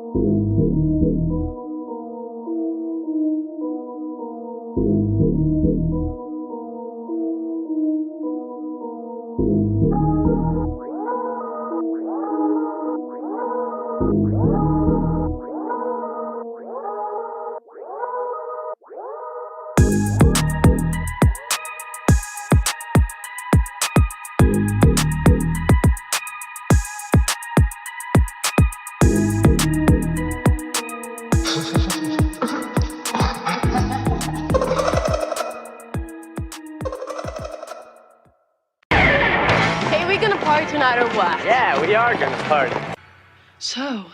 Hey, we gonna party tonight or what? Yeah, we are gonna party. So,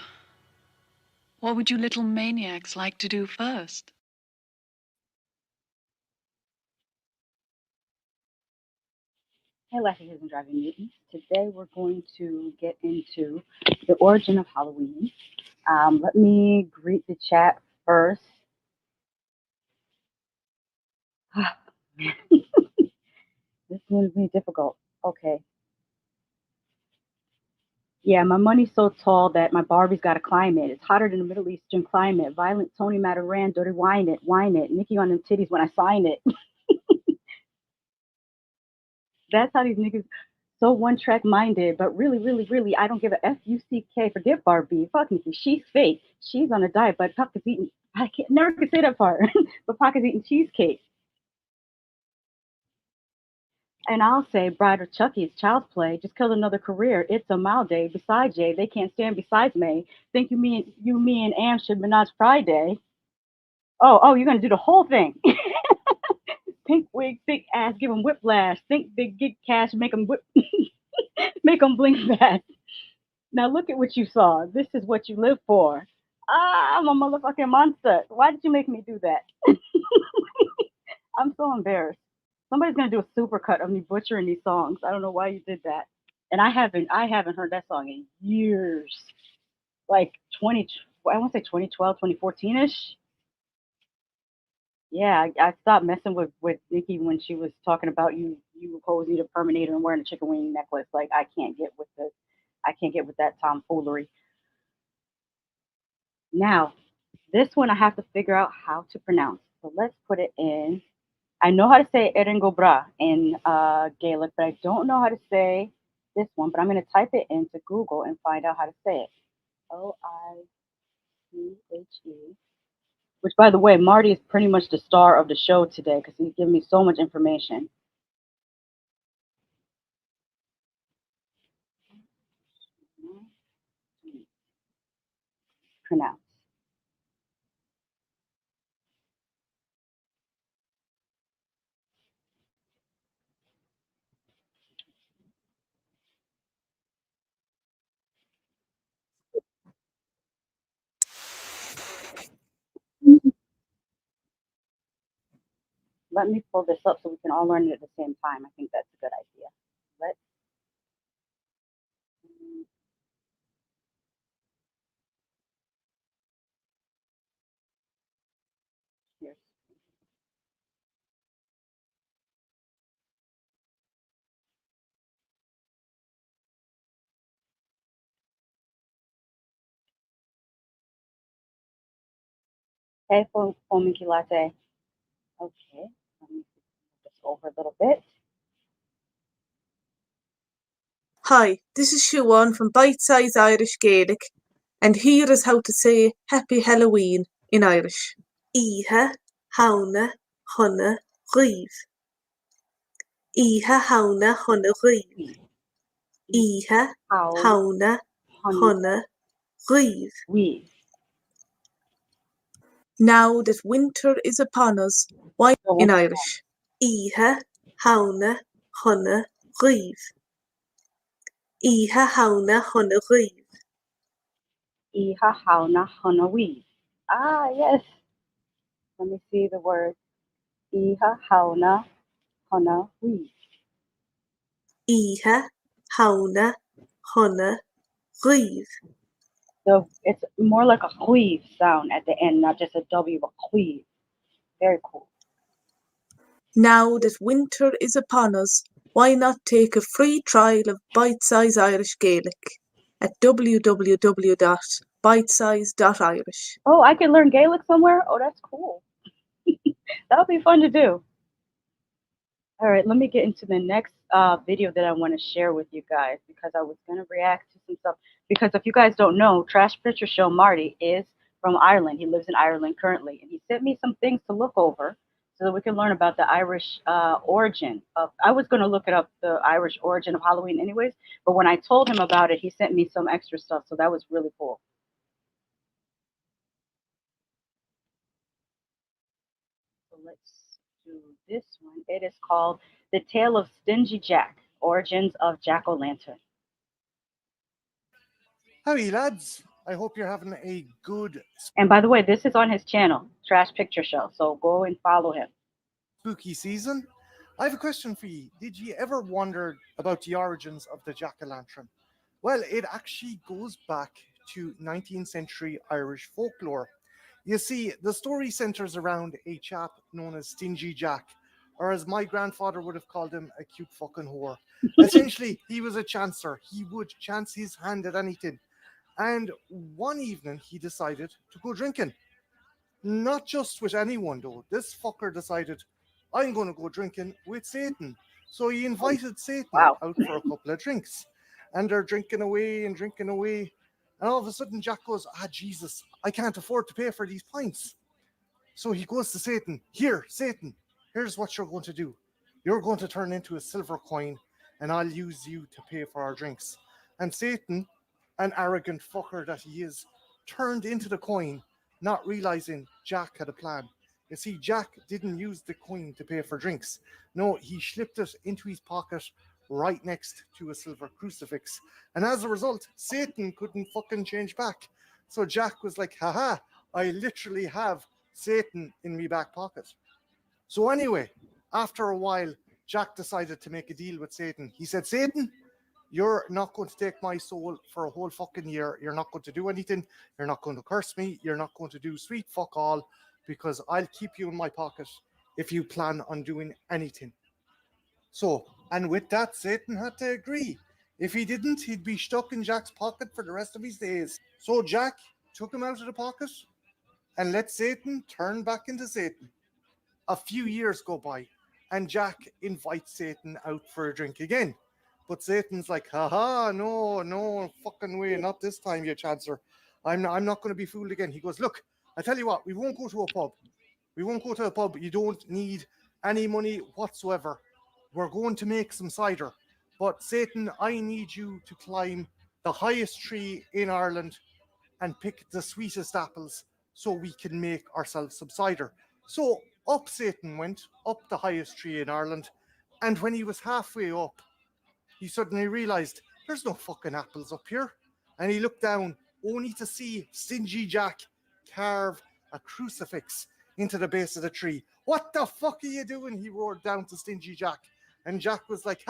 what would you little maniacs like to do first? Hey, Latchkey and Driving Mutants. Today we're going to get into the origin of Halloween. Let me greet the chat first. This is going to be difficult. Okay. Yeah, my money's so tall that my Barbie's got to climb it. It's hotter than the Middle Eastern climate. Violent Tony Mataran, dirty wine it. Nikki on them titties when I sign it. That's how these niggas so one-track minded, but really, I don't give a F-U-C-K. Forget Barbie. Fuck Nikki. She's fake. She's on a diet, but Puck is eating, never could say that part, but Puck is eating cheesecake. And I'll say, Bride or Chucky's child's play just killed another career. It's a mild day. Besides Jay, they can't stand besides May. Think me and Am should menage Friday. Oh, you're gonna do the whole thing. Pink wig, thick ass, give him whiplash. Think big, get cash, make him whip, make him blink fast. Now look at what you saw. This is what you live for. I'm a motherfucking monster. Why did you make me do that? I'm so embarrassed. Somebody's gonna do a supercut of me butchering these songs. I don't know why you did that. And I haven't heard that song in years. Like I want to say 2012, 2014-ish. Yeah, I stopped messing with Nikki when she was talking about you posing a Terminator and wearing a chicken wing necklace. Like I can't get with that tomfoolery. Now, this one I have to figure out how to pronounce. So let's put it in. I know how to say Erengobra in Gaelic, but I don't know how to say this one. But I'm going to type it into Google and find out how to say it. O-I-C-H-E. Which, by the way, Marty is pretty much the star of the show today because he's giving me so much information. Pronounce. Let me pull this up so we can all learn it at the same time. I think that's a good idea. Let's. Here's. Hey, Fominki Latte. Okay, let me move this over a little bit. Hi, this is Siobhan from Bite Size Irish Gaelic, and here is how to say Happy Halloween in Irish. Ihe, hauna, honna, riv. Ihe, hauna, honna, riv. Ihe, hauna, honna, riv. Weave. Now that winter is upon us, why in Irish? Ihe, hauna, honna, riv. Ihe, hauna, honna, riv. Iha hauna hana weave. Ah, yes. Let me see the word. Iha hauna hana weave. Ihe, hauna, honna, riv. So it's more like a weave sound at the end, not just a W, but weave. Very cool. Now that winter is upon us, why not take a free trial of Bite Size Irish Gaelic at www.bitesizeirish.ie. bitesize.irish. Oh, I can learn Gaelic somewhere? Oh, that's cool. That'll be fun to do. All right, let me get into the next video that I want to share with you guys because I was going to react to some stuff. Because if you guys don't know, Trash Picture Show Marty is from Ireland. He lives in Ireland currently. And he sent me some things to look over so that we can learn about the Irish origin of. I was going to look it up, the Irish origin of Halloween anyways. But when I told him about it, he sent me some extra stuff. So that was really cool. So let's do this one. It is called The Tale of Stingy Jack, Origins of Jack-O-Lantern. Howdy, lads. I hope you're having a good And by the way, this is on his channel, Trash Picture Show. So go and follow him. spooky season. I have a question for you. Did you ever wonder about the origins of the jack-o'-lantern? Well, it actually goes back to 19th century Irish folklore. You see, the story centers around a chap known as Stingy Jack, or as my grandfather would have called him, a cute fucking whore. Essentially, he was a chancer. He would chance his hand at anything. And one evening, he decided to go drinking. Not just with anyone, though. This fucker decided, I'm going to go drinking with Satan. So he invited Satan Wow. out for a couple of drinks. And they're drinking away and drinking away. And all of a sudden, Jack goes, Jesus, I can't afford to pay for these pints. So he goes to Satan. Here, Satan, here's what you're going to do. You're going to turn into a silver coin, and I'll use you to pay for our drinks. And Satan, an arrogant fucker that he is, turned into the coin, not realizing Jack had a plan. You see, Jack didn't use the coin to pay for drinks. No, he slipped it into his pocket right next to a silver crucifix. And as a result, Satan couldn't fucking change back. So Jack was like, haha, I literally have Satan in my back pocket. So anyway, after a while, Jack decided to make a deal with Satan. He said, Satan, you're not going to take my soul for a whole fucking year. You're not going to do anything. You're not going to curse me. You're not going to do sweet fuck all, because I'll keep you in my pocket if you plan on doing anything. So, and with that, Satan had to agree. If he didn't, he'd be stuck in Jack's pocket for the rest of his days. So Jack took him out of the pocket and let Satan turn back into Satan. A few years go by, and Jack invites Satan out for a drink again. But Satan's like, haha, no fucking way, not this time, you chancer. I'm not going to be fooled again. He goes, look, I tell you what, we won't go to a pub. We won't go to a pub. You don't need any money whatsoever. We're going to make some cider. But Satan, I need you to climb the highest tree in Ireland and pick the sweetest apples so we can make ourselves some cider. So up Satan went, up the highest tree in Ireland, and when he was halfway up, he suddenly realized there's no fucking apples up here. And he looked down only to see Stingy Jack carve a crucifix into the base of the tree. What the fuck are you doing? He roared down to Stingy Jack. And Jack was like,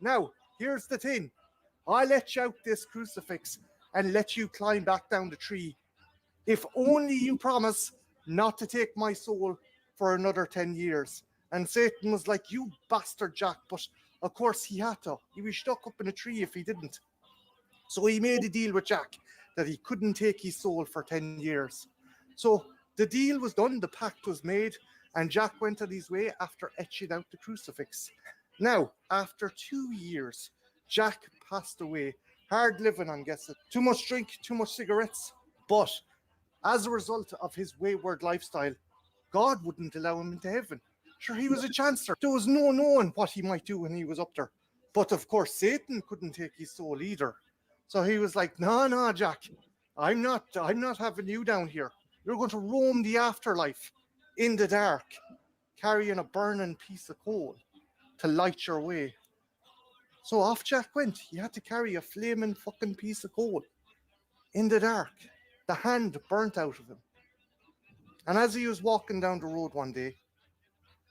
now, here's the thing. I'll let you out this crucifix and let you climb back down the tree if only you promise not to take my soul for another 10 years. And Satan was like, you bastard, Jack. But of course he had to. He was stuck up in a tree if he didn't. So he made a deal with Jack that he couldn't take his soul for 10 years. So the deal was done, the pact was made, and Jack went on his way after etching out the crucifix. Now, after 2 years, Jack passed away. Hard living, I'm guessing. Too much drink, too much cigarettes. But as a result of his wayward lifestyle, God wouldn't allow him into heaven. Sure, he was a chancer. There was no knowing what he might do when he was up there. But of course, Satan couldn't take his soul either. So he was like, no, Jack, I'm not having you down here. You're going to roam the afterlife in the dark, carrying a burning piece of coal to light your way. So off Jack went. He had to carry a flaming fucking piece of coal in the dark. The hand burnt out of him. And as he was walking down the road one day,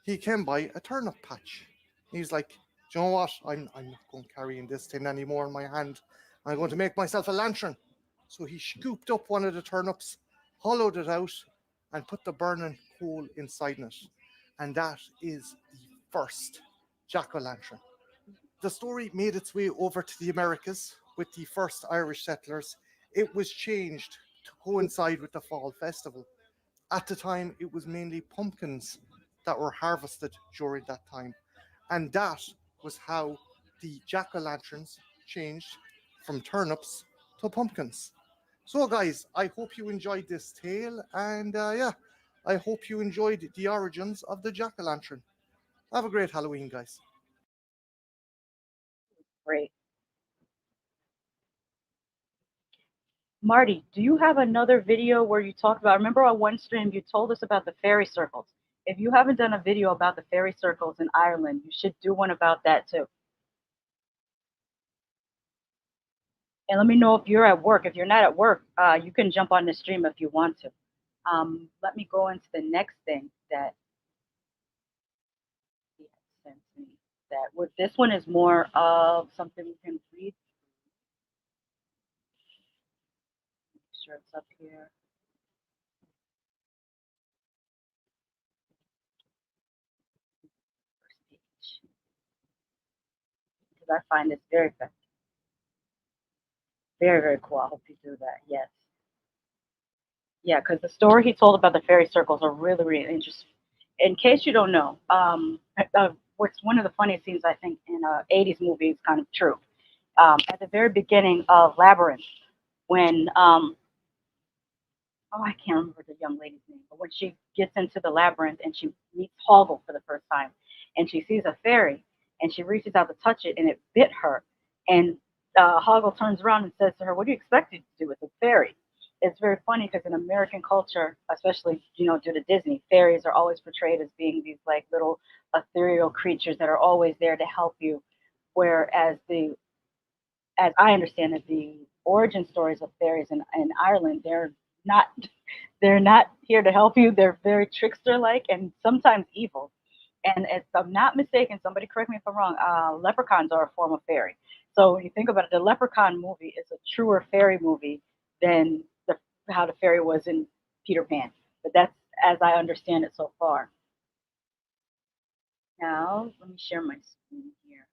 he came by a turnip patch. He's like, do you know what? I'm not going carrying this thing anymore in my hand. I'm going to make myself a lantern. So he scooped up one of the turnips, hollowed it out, and put the burning coal inside it. And that is the first jack-o'-lantern. The story made its way over to the Americas with the first Irish settlers. It was changed to coincide with the fall festival. At the time, it was mainly pumpkins that were harvested during that time. And that was how the jack-o'-lanterns changed from turnips to pumpkins. So, guys, I hope you enjoyed this tale, and yeah, I hope you enjoyed the origins of the jack-o'-lantern. Have a great Halloween, guys. Great. Marty, do you have another video where you talk about, remember on one stream you told us about the fairy circles. If you haven't done a video about the fairy circles in Ireland, you should do one about that too. And let me know if you're at work. If you're not at work, you can jump on the stream if you want to. Let me go into the next thing that he had sent me. This one is more of something we can read. Make sure it's up here. First page. Because I find this very effective. Very, very cool. I hope you do that. Yes. Yeah, because the story he told about the fairy circles are really, really interesting. In case you don't know, what's one of the funniest scenes I think in a 80s movie is kind of true. At the very beginning of Labyrinth, when oh, I can't remember the young lady's name, but when she gets into the labyrinth and she meets Hoggle for the first time, and she sees a fairy, and she reaches out to touch it, and it bit her, and Hoggle turns around and says to her, "What do you expect it to do with a fairy?" It's very funny because in American culture, especially due to Disney, fairies are always portrayed as being these like little ethereal creatures that are always there to help you, whereas as I understand it, the origin stories of fairies in Ireland, not they're not here to help you. They're very trickster-like and sometimes evil. And if I'm not mistaken, somebody correct me if I'm wrong, leprechauns are a form of fairy. So when you think about it, the Leprechaun movie is a truer fairy movie than how the fairy was in Peter Pan. But that's as I understand it so far. Now, let me share my screen here.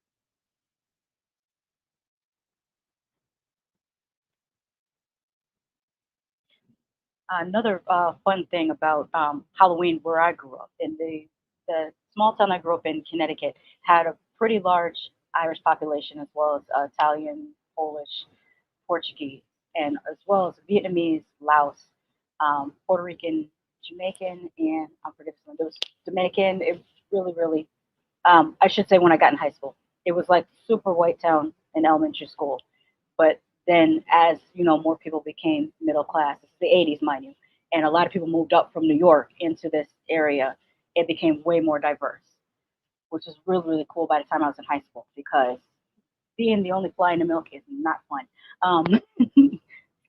Another fun thing about Halloween where I grew up, in the small town I grew up in, Connecticut, had a pretty large Irish population as well as Italian, Polish, Portuguese, and as well as Vietnamese, Laos, Puerto Rican, Jamaican, and I forget this one. There was Dominican. It really, really, I should say when I got in high school, it was like super white town in elementary school. But then as more people became middle class, it's the 80s, mind you, and a lot of people moved up from New York into this area, it became way more diverse, which is really, really cool by the time I was in high school, because being the only fly in the milk is not fun.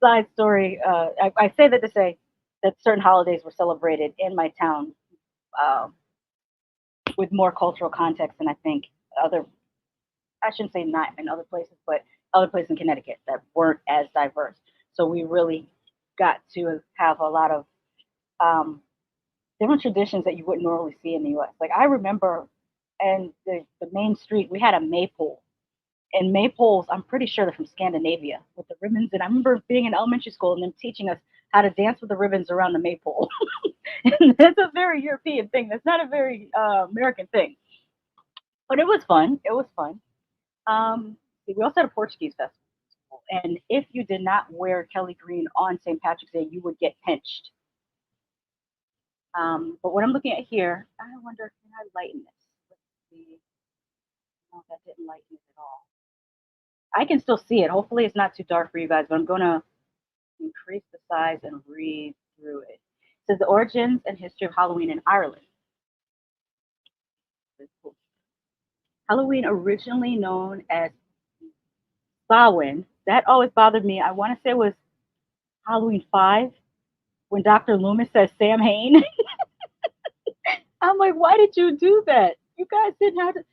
Side story, I say that to say that certain holidays were celebrated in my town with more cultural context than I think I shouldn't say not in other places, but other places in Connecticut that weren't as diverse. So we really got to have a lot of different traditions that you wouldn't normally see in the U.S. Like I remember, and the main street, we had a maypole. And maypoles, I'm pretty sure they're from Scandinavia with the ribbons. And I remember being in elementary school and them teaching us how to dance with the ribbons around the maypole. And that's a very European thing. That's not a very American thing. But it was fun. It was fun. We also had a Portuguese festival. And if you did not wear Kelly Green on St. Patrick's Day, you would get pinched. But what I'm looking at here, I wonder, can I lighten this? Let's see. No, that didn't lighten it at all. I can still see it. Hopefully it's not too dark for you guys, but I'm going to increase the size and read through it. It says the origins and history of Halloween in Ireland. Halloween, originally known as Samhain, that always bothered me. I want to say it was Halloween 5 when Dr. Loomis says Samhain. I'm like, why did you do that? You guys didn't have to.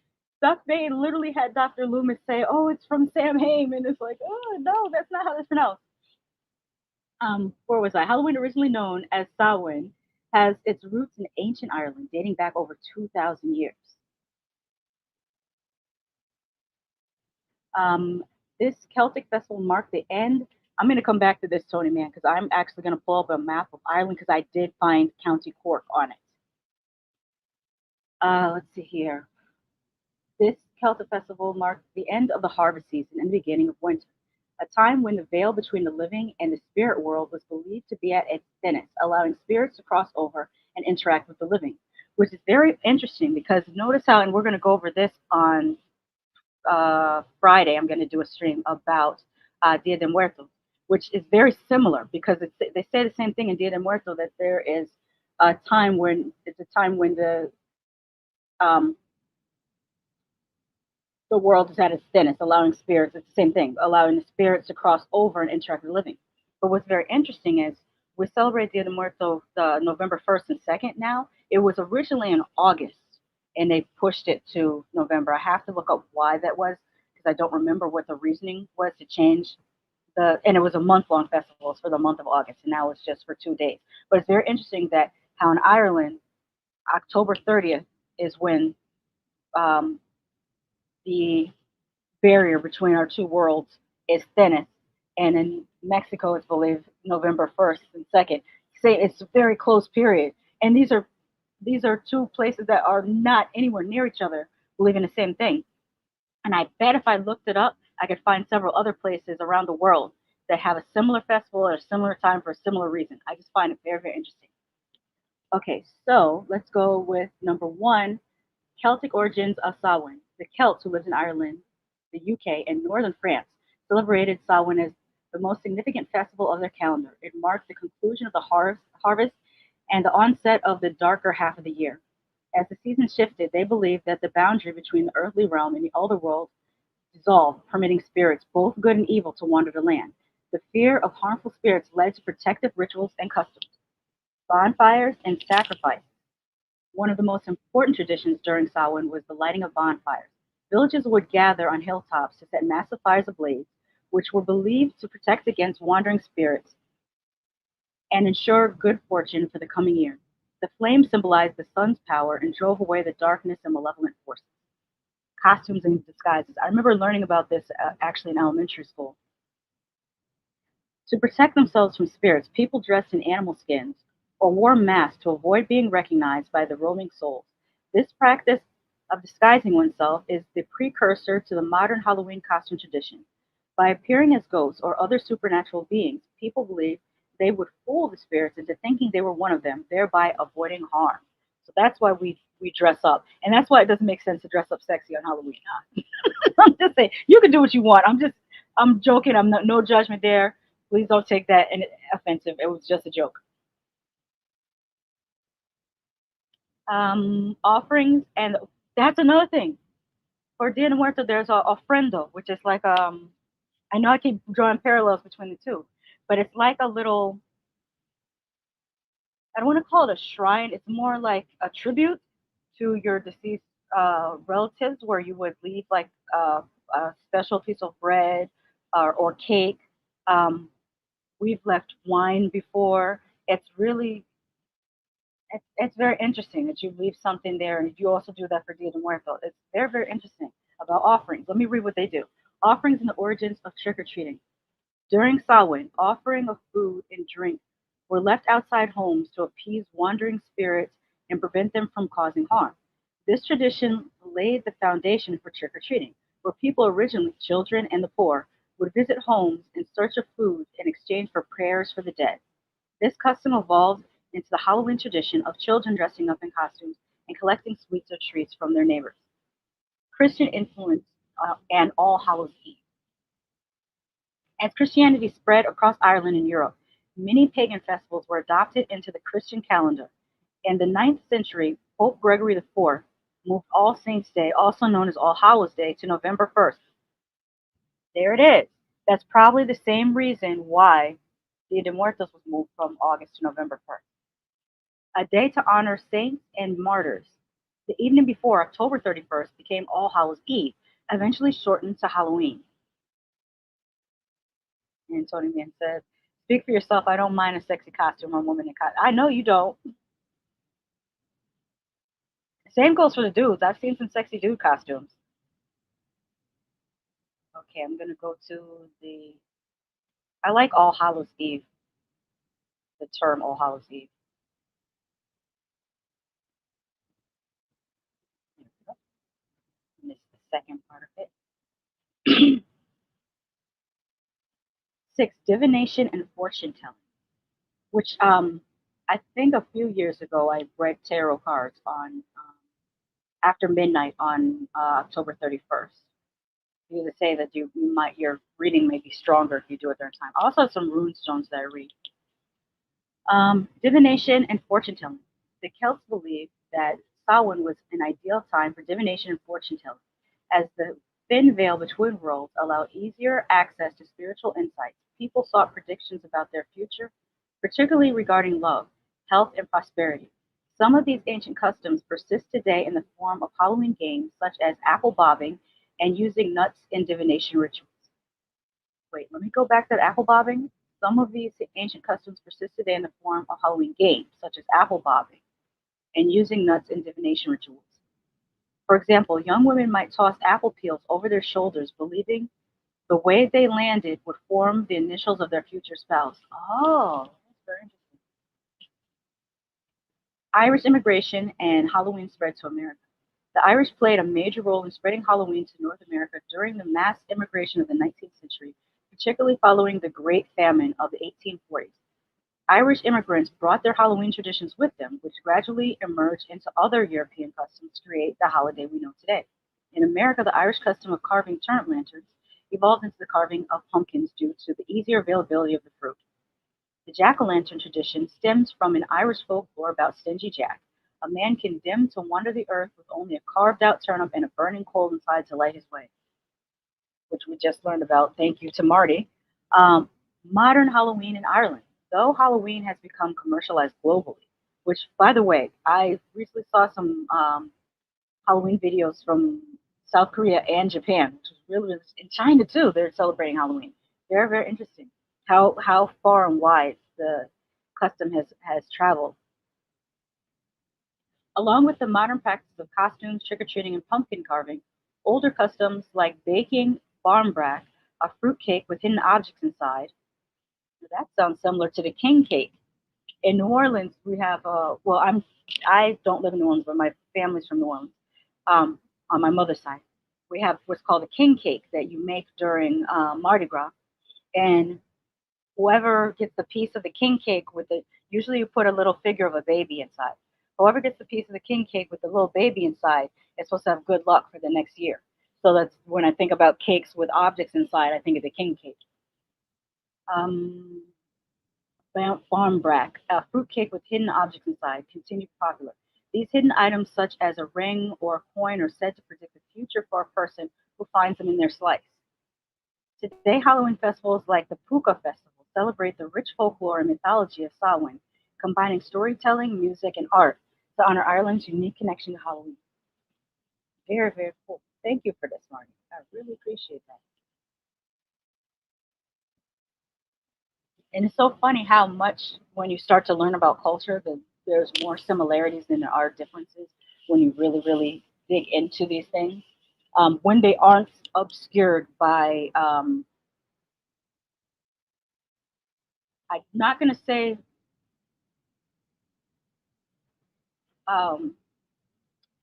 They literally had Dr. Loomis say, "Oh, it's from Samhain," and it's like, oh no, that's not how it's pronounced. Where was I? Halloween, originally known as Samhain, has its roots in ancient Ireland, dating back over 2,000 years. This Celtic festival marked the end I'm going to come back to this, Tony Man, because I'm actually going to pull up a map of Ireland because I did find County Cork on it. Let's see here. This Celtic festival marks the end of the harvest season and the beginning of winter, a time when the veil between the living and the spirit world was believed to be at its thinnest, allowing spirits to cross over and interact with the living, which is very interesting because notice how, and we're going to go over this on Friday. I'm going to do a stream about Dia de Muertos, which is very similar because they say the same thing in Dia de Muertos, that there is a time when um, the world is at its thinnest, allowing spirits, it's the same thing, allowing the spirits to cross over and interact with the living. But what's very interesting is we celebrate Dia de Muertos November 1st and 2nd now. It was originally in August, and they pushed it to November. I have to look up why that was because I don't remember what the reasoning was to change and it was a month-long festival. It's for the month of August, and now it's just for 2 days. But it's very interesting that how in Ireland, October 30th is when the barrier between our two worlds is thinnest, and in Mexico, it's believed November 1st and 2nd. Say it's a very close period, and these are two places that are not anywhere near each other, believing the same thing. And I bet if I looked it up, I could find several other places around the world that have a similar festival at a similar time for a similar reason. I just find it very, very interesting. Okay, so let's go with number one, Celtic origins of Samhain. The Celts who lived in Ireland, the UK, and northern France celebrated Samhain as the most significant festival of their calendar. It marked the conclusion of the harvest and the onset of the darker half of the year. As the season shifted, they believed that the boundary between the earthly realm and the other world dissolved, permitting spirits, both good and evil, to wander the land. The fear of harmful spirits led to protective rituals and customs, bonfires, and sacrifices. One of the most important traditions during Samhain was the lighting of bonfires. Villages would gather on hilltops to set massive fires ablaze, which were believed to protect against wandering spirits and ensure good fortune for the coming year. The flames symbolized the sun's power and drove away the darkness and malevolent forces. Costumes and disguises. I remember learning about this actually in elementary school. To protect themselves from spirits, people dressed in animal skins or wore masks to avoid being recognized by the roaming souls. This practice of disguising oneself is the precursor to the modern Halloween costume tradition. By appearing as ghosts or other supernatural beings, people believed they would fool the spirits into thinking they were one of them, thereby avoiding harm. So that's why we dress up. And that's why it doesn't make sense to dress up sexy on Halloween. I'm just saying, you can do what you want. I'm joking. I'm no judgment there. Please don't take that offensive. It was just a joke. Offerings, and that's another thing. For Dia de Muertos, there's a ofrendo, which is like I know I keep drawing parallels between the two, but it's like a little, I don't want to call it a shrine. It's more like a tribute to your deceased relatives, where you would leave like a special piece of bread or cake. We've left wine before. It's very interesting that you leave something there, and you also do that for Dia de Muertos. It's very, very interesting about offerings. Let me read what they do. Offerings and the origins of trick-or-treating. During Samhain, offering of food and drink were left outside homes to appease wandering spirits and prevent them from causing harm. This tradition laid the foundation for trick-or-treating, where people, originally children and the poor, would visit homes in search of food in exchange for prayers for the dead. This custom evolved into the Halloween tradition of children dressing up in costumes and collecting sweets or treats from their neighbors. Christian influence and All Hallows Eve. As Christianity spread across Ireland and Europe, many pagan festivals were adopted into the Christian calendar. In the 9th century, Pope Gregory IV moved All Saints' Day, also known as All Hallows' Day, to November 1st. There it is. That's probably the same reason why Dia de Muertos was moved from August to November 1st. A day to honor saints and martyrs. The evening before October 31st became All Hallows Eve, eventually shortened to Halloween. And Tony Man says, speak for yourself. I don't mind a sexy costume or woman in costume. I know you don't. Same goes for the dudes. I've seen some sexy dude costumes. Okay, I'm going to go to the I like All Hallows Eve, the term All Hallows Eve. Missed the second part of it. 6, divination and fortune telling, which I think a few years ago I read tarot cards on after midnight on October 31st. You would say that your reading may be stronger if you do it during time. I also have some rune stones that I read. Divination and fortune telling. The Celts believed that Samhain was an ideal time for divination and fortune telling, as the thin veil between worlds allowed easier access to spiritual insights. People sought predictions about their future, particularly regarding love, health, and prosperity. Some of these ancient customs persist today in the form of Halloween games such as apple bobbing and using nuts in divination rituals. Wait, let me go back to the apple bobbing. Some of these ancient customs persist today in the form of Halloween games, such as apple bobbing and using nuts in divination rituals. For example, young women might toss apple peels over their shoulders, believing the way they landed would form the initials of their future spouse. Oh, that's very interesting. Irish immigration and Halloween spread to America. The Irish played a major role in spreading Halloween to North America during the mass immigration of the 19th century, particularly following the Great Famine of the 1840s. Irish immigrants brought their Halloween traditions with them, which gradually emerged into other European customs to create the holiday we know today. In America, the Irish custom of carving turnip lanterns evolved into the carving of pumpkins due to the easier availability of the fruit. The jack-o'-lantern tradition stems from an Irish folklore about Stingy Jack, a man condemned to wander the earth with only a carved-out turnip and a burning coal inside to light his way, which we just learned about. Thank you to Marty. Modern Halloween in Ireland. Though Halloween has become commercialized globally, which, by the way, I recently saw some Halloween videos from South Korea and Japan, which was really in China too. They're celebrating Halloween. Very, very interesting. How far and wide the custom has traveled. Along with the modern practices of costumes, trick or treating, and pumpkin carving, older customs like baking barmbrack, a fruit cake with hidden objects inside. That sounds similar to the king cake. In New Orleans, we have I don't live in New Orleans, but my family's from New Orleans. On my mother's side, we have what's called a king cake that you make during Mardi Gras, and whoever gets the piece of the king cake with it, usually you put a little figure of a baby inside. Whoever gets the piece of the king cake with the little baby inside is supposed to have good luck for the next year. So that's when I think about cakes with objects inside, I think of the king cake. Um, Barmbrack, a fruitcake with hidden objects inside, continued popular. These hidden items, such as a ring or a coin, are said to predict the future for a person who finds them in their slice. Today, Halloween festivals like the Puka Festival celebrate the rich folklore and mythology of Samhain, combining storytelling, music, and art to honor Ireland's unique connection to Halloween. Very, very cool. Thank you for this, Marty. I really appreciate that. And it's so funny how much when you start to learn about culture, there's more similarities than there are differences when you really, really dig into these things. When they aren't obscured by, I'm not going to say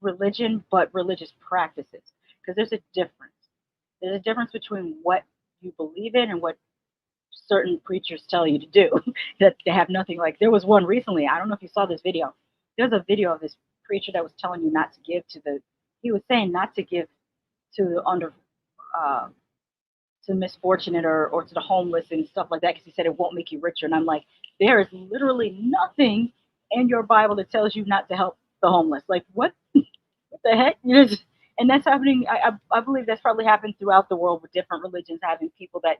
religion, but religious practices, because there's a difference. There's a difference between what you believe in and what certain preachers tell you to do that they have nothing like. There was one recently, I don't know if you saw this video. There's a video of this preacher that was telling you not to give to he was saying not to give to the uh, to misfortunate or to the homeless and stuff like that because he said it won't make you richer. And I'm like, there is literally nothing in your Bible that tells you not to help the homeless. Like what the heck? And that's happening. I believe that's probably happened throughout the world with different religions having people that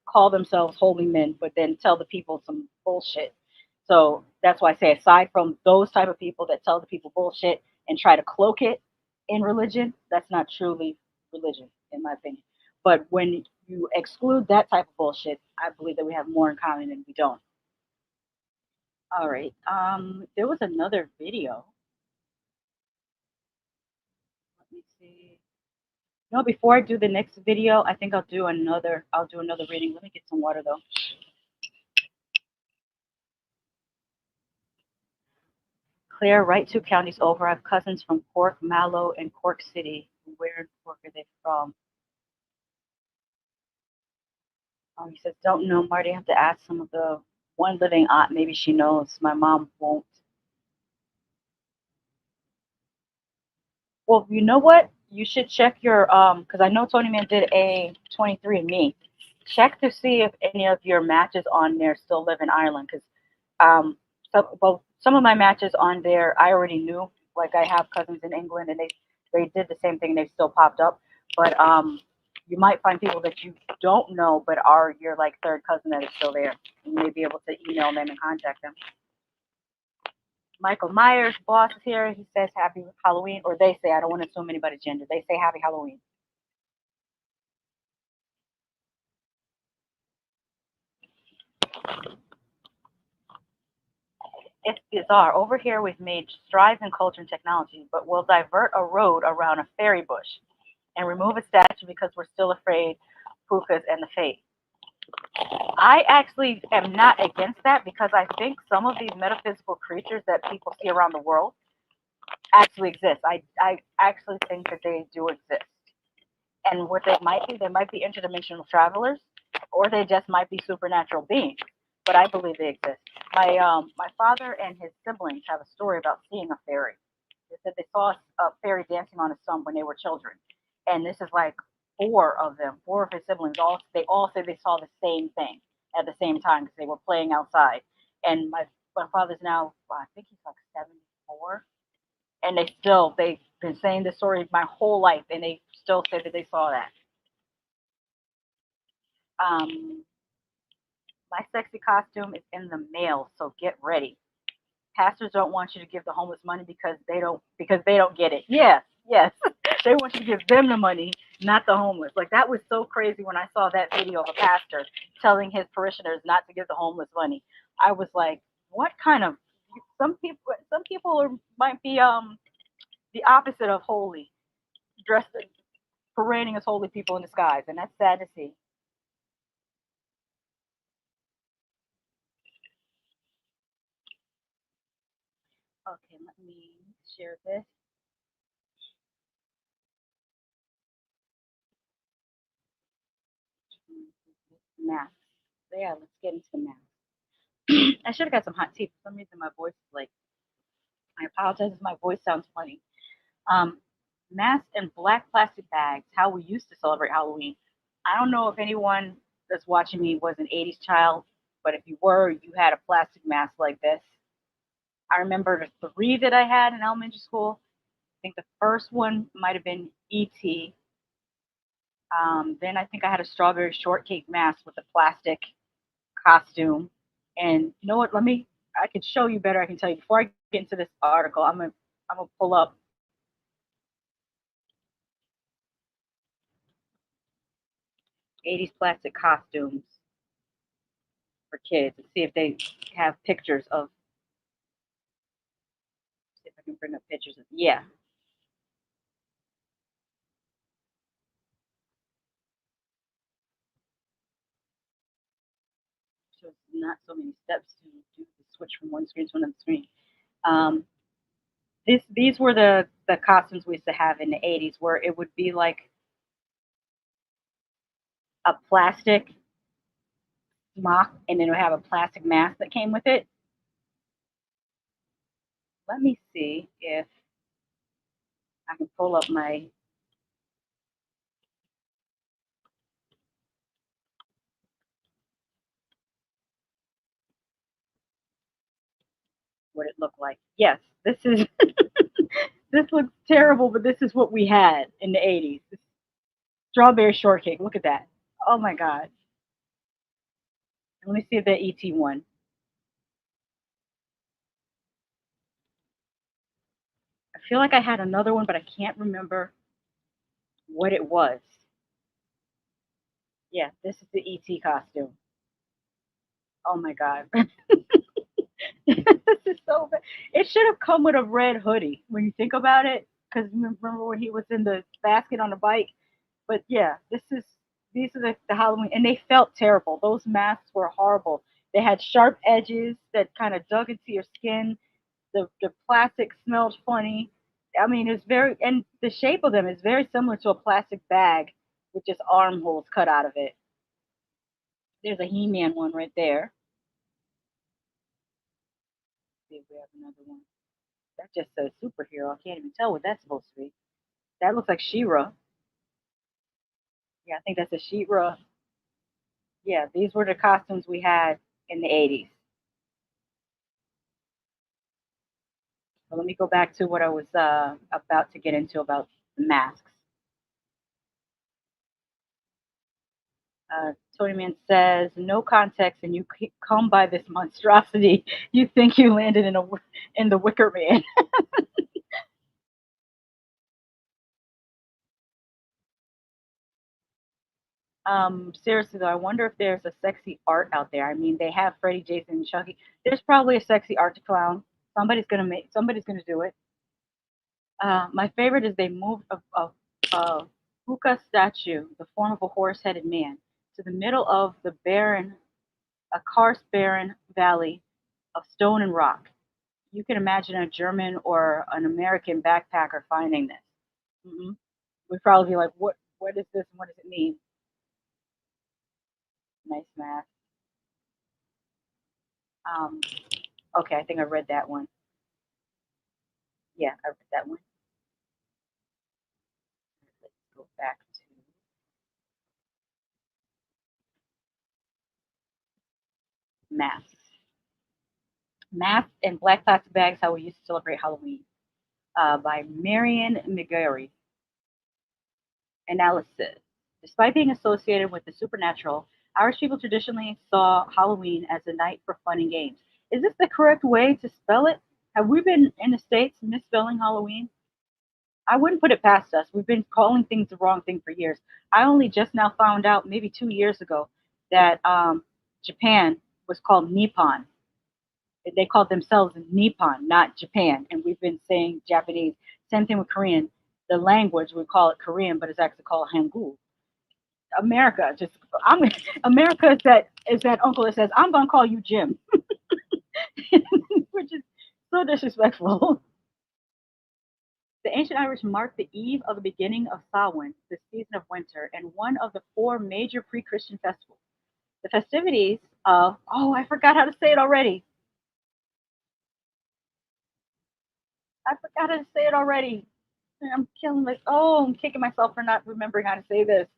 call themselves holy men, but then tell the people some bullshit. So that's why I say, aside from those type of people that tell the people bullshit and try to cloak it in religion, that's not truly religion, in my opinion. But when you exclude that type of bullshit, I believe that we have more in common than we don't. All right. There was another video. Let me see. No, before I do the next video, I think I'll do another reading. Let me get some water though. Claire, right 2 counties over. I have cousins from Cork, Mallow, and Cork City. Where in Cork are they from? He says, don't know, Marty. I have to ask some of the one living aunt. Maybe she knows. My mom won't. Well, you know what? You should check your because I know Tony Man did a 23andMe. Check to see if any of your matches on there still live in Ireland. Because some of my matches on there I already knew. Like I have cousins in England, and they did the same thing. They still popped up, but you might find people that you don't know, but are your like third cousin that is still there. You may be able to email them and contact them. Michael Myers, boss, is here. He says happy Halloween, or they say, I don't want to assume anybody's gender. They say happy Halloween. It's bizarre. Over here, we've made strides in culture and technology, but we'll divert a road around a fairy bush and remove a statue because we're still afraid Pukas and the Fae. I actually am not against that because I think some of these metaphysical creatures that people see around the world actually exist. I actually think that they do exist. And what they might be interdimensional travelers, or they just might be supernatural beings. But I believe they exist. My father and his siblings have a story about seeing a fairy. They said they saw a fairy dancing on a stump when they were children, and this is like four of his siblings. They all said they saw the same thing at the same time because they were playing outside. And my father's now, I think he's like 74, and they've been saying this story my whole life, and they still say that they saw that. My sexy costume is in the mail, so get ready. Pastors don't want you to give the homeless money because they don't get it. Yes, they want you to give them the money, not the homeless. Like that was so crazy when I saw that video of a pastor telling his parishioners not to give the homeless money. I was like, what kind of some people might be the opposite of holy, dressed parading as holy people in disguise, and that's sad to see. Okay, let me share this. Math. So yeah, let's get into the math. I should have got some hot tea. For some reason, my voice is like, I apologize if my voice sounds funny. Masks and black plastic bags, how we used to celebrate Halloween. I don't know if anyone that's watching me was an 80s child, but if you were, you had a plastic mask like this. I remember the three that I had in elementary school. I think the first one might have been E.T. Then I think I had a strawberry shortcake mask with a plastic costume. And you know what? I can show you better. I can tell you before I get into this article. I'm gonna pull up '80s plastic costumes for kids and see if they have pictures of. See if I can bring up pictures of. Yeah. So it's not so many steps to do the switch from one screen to another screen. These were the costumes we used to have in the '80s, where it would be like a plastic smock, and then it would have a plastic mask that came with it. Let me see if I can pull up my. What it looked like. Yes, this is this looks terrible, but this is what we had in the '80s. Strawberry shortcake. Look at that. Oh my god. Let me see if that ET one. I feel like I had another one, but I can't remember what it was. Yeah, this is the ET costume. Oh my god. This is so bad. It should have come with a red hoodie when you think about it. Because remember when he was in the basket on the bike? But yeah, these are the Halloween, and they felt terrible. Those masks were horrible. They had sharp edges that kind of dug into your skin. The plastic smelled funny. I mean, it's very, and the shape of them is very similar to a plastic bag with just armholes cut out of it. There's a He-Man one right there. See if we have another one. That just says superhero. I can't even tell what that's supposed to be. That looks like She-Ra. Yeah, I think that's a She-Ra. Yeah, these were the costumes we had in the 80s. So let me go back to what I was about to get into about the masks. Tony Man says, no context, and you come by this monstrosity. You think you landed in the Wicker Man. Seriously though, I wonder if there's a sexy art out there. I mean, they have Freddy, Jason, and Chucky. There's probably a sexy art to clown. Somebody's gonna do it. My favorite is they moved a Buka statue, the form of a horse-headed man, to the middle of the a karst-barren valley of stone and rock. You can imagine a German or an American backpacker finding this. We'd probably be like, what is this and what does it mean? Nice math. Okay, I think I read that one. Yeah, I read that one. Let's go back to masks. Masks and Black Plastic Bags, How We Used to Celebrate Halloween, by Marian McGarry. Analysis. Despite being associated with the supernatural, Irish people traditionally saw Halloween as a night for fun and games. Is this the correct way to spell it? Have we been in the States misspelling Halloween? I wouldn't put it past us. We've been calling things the wrong thing for years. I only just now found out, maybe 2 years ago, that Japan was called Nippon. They called themselves Nippon, not Japan. And we've been saying Japanese. Same thing with Korean. The language, we call it Korean, but it's actually called Hangul. America, America is that uncle that says, I'm gonna call you Jim. Which is so disrespectful. The ancient Irish marked the eve of the beginning of Samhain, the season of winter, and one of the 4 major pre-Christian festivals. The festivities of, I forgot how to say it already. I'm I'm kicking myself for not remembering how to say this.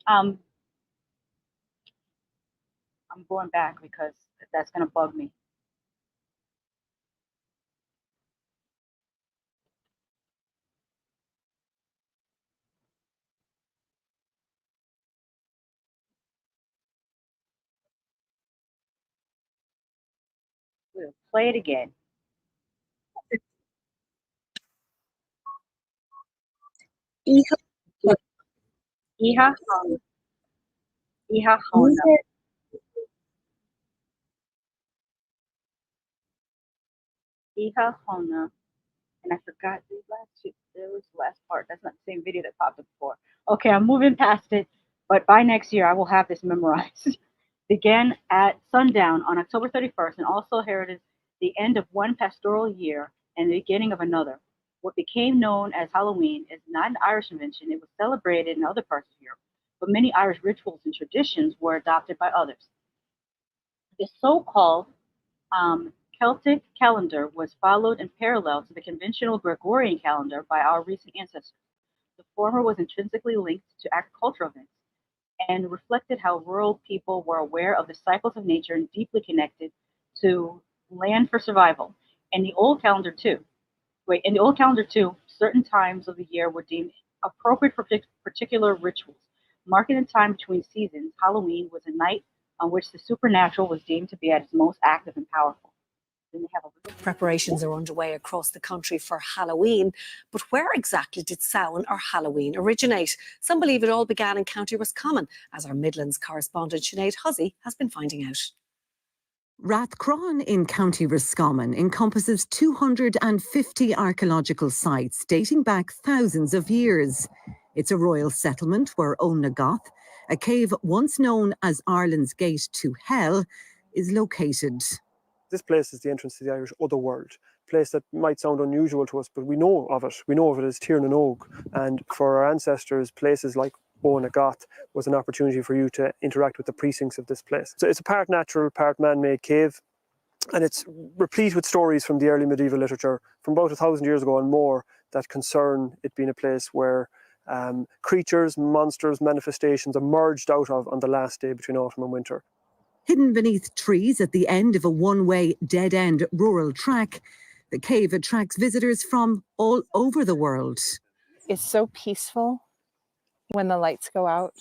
I'm going back because that's gonna bug me. We'll play it again. Iha, Iha Hona. Iha Hona. And I forgot there was the last part. That's not the same video that popped up before. Okay, I'm moving past it, but by next year I will have this memorized. Began at sundown on October 31st and also heralded the end of one pastoral year and the beginning of another. What became known as Halloween is not an Irish invention. It was celebrated in other parts of Europe, but many Irish rituals and traditions were adopted by others. The so-called Celtic calendar was followed in parallel to the conventional Gregorian calendar by our recent ancestors. The former was intrinsically linked to agricultural events and reflected how rural people were aware of the cycles of nature and deeply connected to land for survival. In the old calendar too, certain times of the year were deemed appropriate for particular rituals. Marking the time between seasons, Halloween was a night on which the supernatural was deemed to be at its most active and powerful. Preparations are underway across the country for Halloween, but where exactly did Samhain or Halloween originate? Some believe it all began in County Roscommon, as our Midlands correspondent Sinead Hussey has been finding out. Rathcroghan in County Roscommon encompasses 250 archaeological sites dating back thousands of years. It's a royal settlement where Onagath, a cave once known as Ireland's gate to hell, is located. This place is the entrance to the Irish otherworld, a place that might sound unusual to us, but we know of it. We know of it as Tír na nÓg. And for our ancestors, places like Onagath was an opportunity for you to interact with the precincts of this place. So it's a part natural, part man-made cave. And it's replete with stories from the early medieval literature from about 1,000 years ago and more that concern it being a place where creatures, monsters, manifestations emerged out of on the last day between autumn and winter. Hidden beneath trees at the end of a one-way, dead-end rural track, the cave attracts visitors from all over the world. It's so peaceful when the lights go out,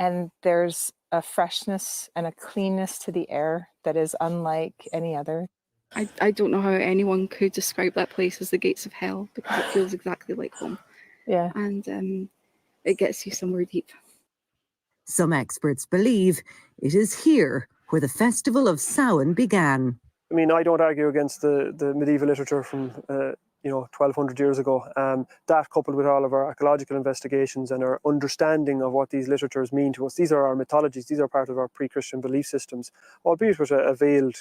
and there's a freshness and a cleanness to the air that is unlike any other. I don't know how anyone could describe that place as the gates of hell, because it feels exactly like home. Yeah. And it gets you somewhere deep. Some experts believe it is here where the festival of Samhain began. I mean, I don't argue against the medieval literature from 1,200 years ago. That coupled with all of our archaeological investigations and our understanding of what these literatures mean to us, these are our mythologies, these are part of our pre-Christian belief systems, albeit with a veiled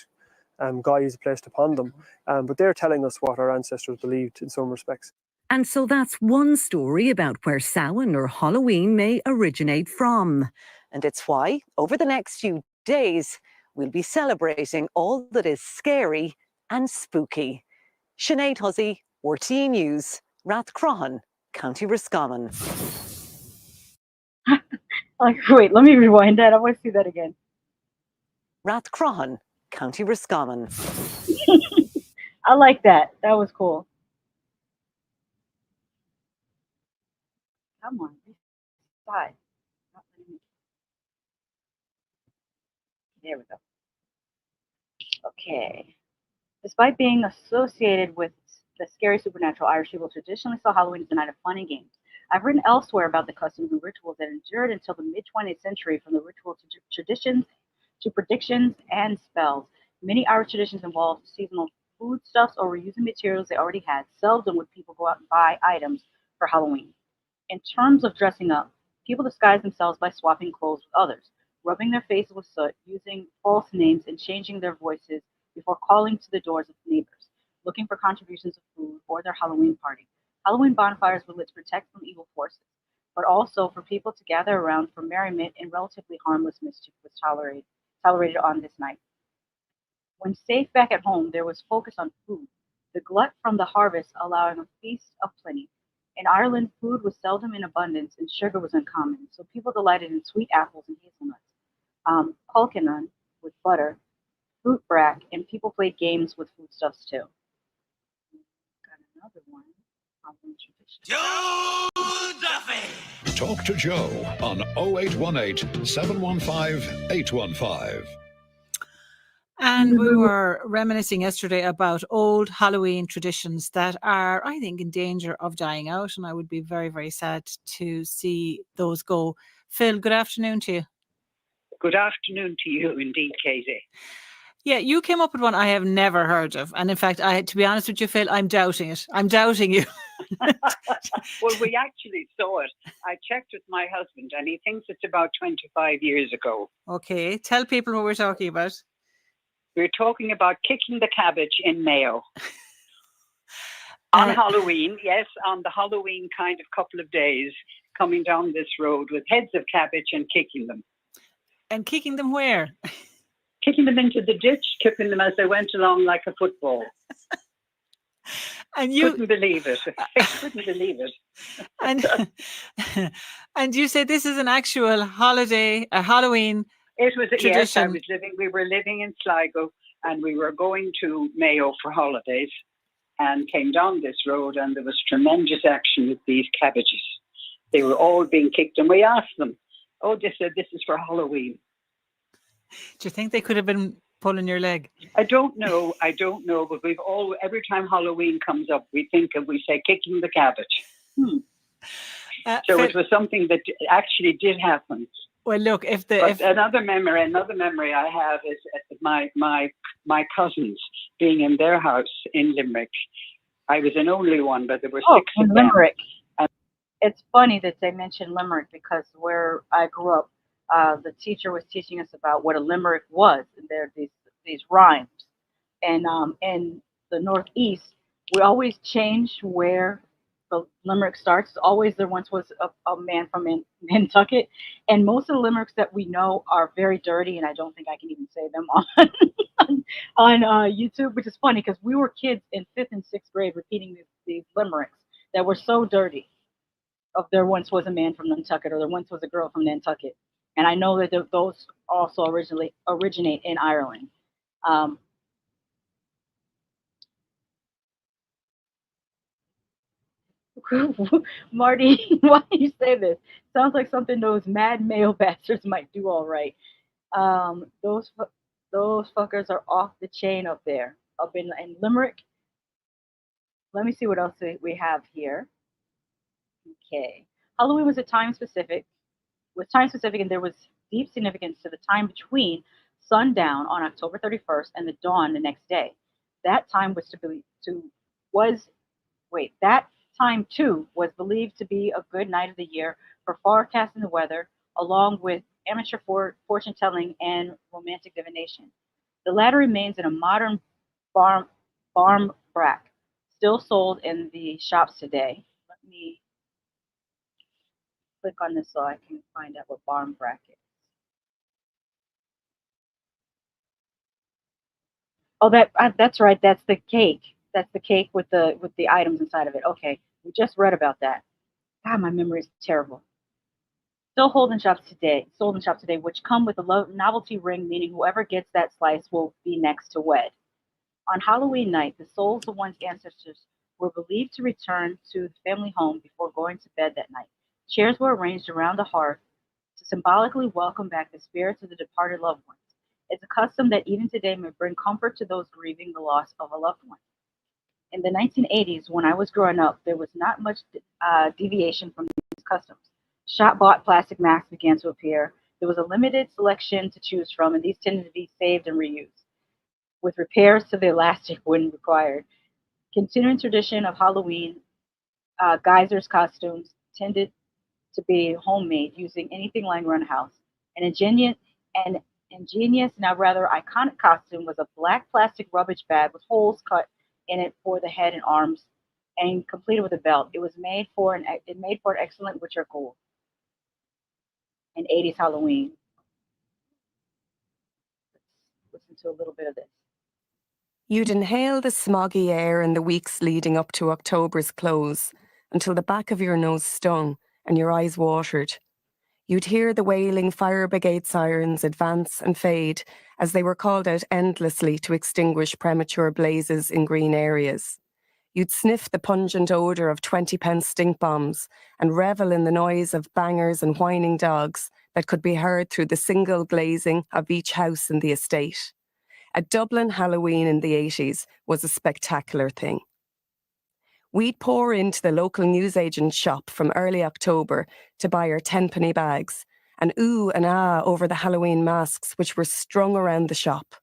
guise placed upon them. But they're telling us what our ancestors believed in some respects. And so that's one story about where Samhain or Halloween may originate from. And it's why, over the next few days, we'll be celebrating all that is scary and spooky. Sinead Hussey, RTE News, Rathcroghan, County Roscommon. Wait, let me rewind that. I want to see that again. Rathcroghan, County Roscommon. I like that. That was cool. Come on, side. There we go. Okay. Despite being associated with the scary supernatural, Irish people traditionally saw Halloween as a night of fun and games. I've written elsewhere about the customs and rituals that endured until the mid-20th century, from the ritual to traditions to predictions and spells. Many Irish traditions involved seasonal foodstuffs or reusing materials they already had. Seldom would people go out and buy items for Halloween. In terms of dressing up, people disguise themselves by swapping clothes with others, rubbing their faces with soot, using false names, and changing their voices before calling to the doors of neighbors, looking for contributions of food or their Halloween party. Halloween bonfires were lit to protect from evil forces, but also for people to gather around for merriment, and relatively harmless mischief was tolerated on this night. When safe back at home, there was focus on food, the glut from the harvest allowing a feast of plenty. In Ireland, food was seldom in abundance and sugar was uncommon, so people delighted in sweet apples and hazelnuts, culcanon with butter, fruit brack, and people played games with foodstuffs too. Got another one. Joe Duffy! Talk to Joe on 0818 715 815. And we were reminiscing yesterday about old Halloween traditions that are, I think, in danger of dying out. And I would be very, very sad to see those go. Phil, good afternoon to you. Good afternoon to you indeed, Katie. Yeah, you came up with one I have never heard of. And in fact, to be honest with you, Phil, I'm doubting it. I'm doubting you. Well, we actually saw it. I checked with my husband and he thinks it's about 25 years ago. Okay, tell people what we're talking about. We're talking about kicking the cabbage in Mayo. On Halloween, yes, on the Halloween kind of couple of days, coming down this road with heads of cabbage and kicking them. And kicking them where? Kicking them into the ditch, kicking them as they went along like a football. And you couldn't believe it. I couldn't believe it. And you say this is an actual holiday, a Halloween it was tradition. Yes, we were living in Sligo and we were going to Mayo for holidays and came down this road and there was tremendous action with these cabbages. They were all being kicked and we asked them, they said this is for Halloween. Do you think they could have been pulling your leg? I don't know, but every time Halloween comes up, we say kicking the cabbage. So it was something that actually did happen. Well, look, But another memory I have is my cousins being in their house in Limerick. I was an only one, but there were 6 in of them. Limerick. It's funny that they mentioned Limerick because where I grew up, the teacher was teaching us about what a limerick was. And there are these rhymes, and in the Northeast, we always change where the limerick starts. Always there once was a man from Nantucket, and most of the limericks that we know are very dirty, and I don't think I can even say them on YouTube, which is funny because we were kids in 5th and 6th grade repeating these limericks that were so dirty. Of there once was a man from Nantucket, or there once was a girl from Nantucket, and I know that those also originate in Ireland. Marty, why do you say this? Sounds like something those mad male bastards might do all right. Those fuckers are off the chain up there, up in Limerick. Let me see what else we have here. Okay, Halloween was time specific, and there was deep significance to the time between sundown on October 31st and the dawn the next day. That time that time too was believed to be a good night of the year for forecasting the weather, along with amateur fortune telling and romantic divination. The latter remains in a modern barn brack, still sold in the shops today. Let me click on this so I can find out what barn brack is. Oh, that's right. That's the cake. That's the cake with the items inside of it. Okay, we just read about that. God, my memory is terrible. Still sold in shops today, which come with a novelty ring, meaning whoever gets that slice will be next to wed. On Halloween night, the souls of one's ancestors were believed to return to the family home before going to bed that night. Chairs were arranged around the hearth to symbolically welcome back the spirits of the departed loved ones. It's a custom that even today may bring comfort to those grieving the loss of a loved one. In the 1980s, when I was growing up, there was not much deviation from these customs. Shop-bought plastic masks began to appear. There was a limited selection to choose from, and these tended to be saved and reused, with repairs to the elastic when required. Continuing tradition of Halloween, geysers costumes tended to be homemade, using anything lying around the house. An ingenious, now rather iconic costume was a black plastic rubbish bag with holes cut in it for the head and arms, and completed with a belt. It made for an excellent witcher cool. An 80s Halloween. Let's listen to a little bit of this. You'd inhale the smoggy air in the weeks leading up to October's close until the back of your nose stung and your eyes watered. You'd hear the wailing fire brigade sirens advance and fade as they were called out endlessly to extinguish premature blazes in green areas. You'd sniff the pungent odour of 20-pence stink bombs and revel in the noise of bangers and whining dogs that could be heard through the single glazing of each house in the estate. A Dublin Halloween in the 80s was a spectacular thing. We'd pour into the local newsagent shop from early October to buy our 10-penny bags, and ooh and ah over the Halloween masks which were strung around the shop.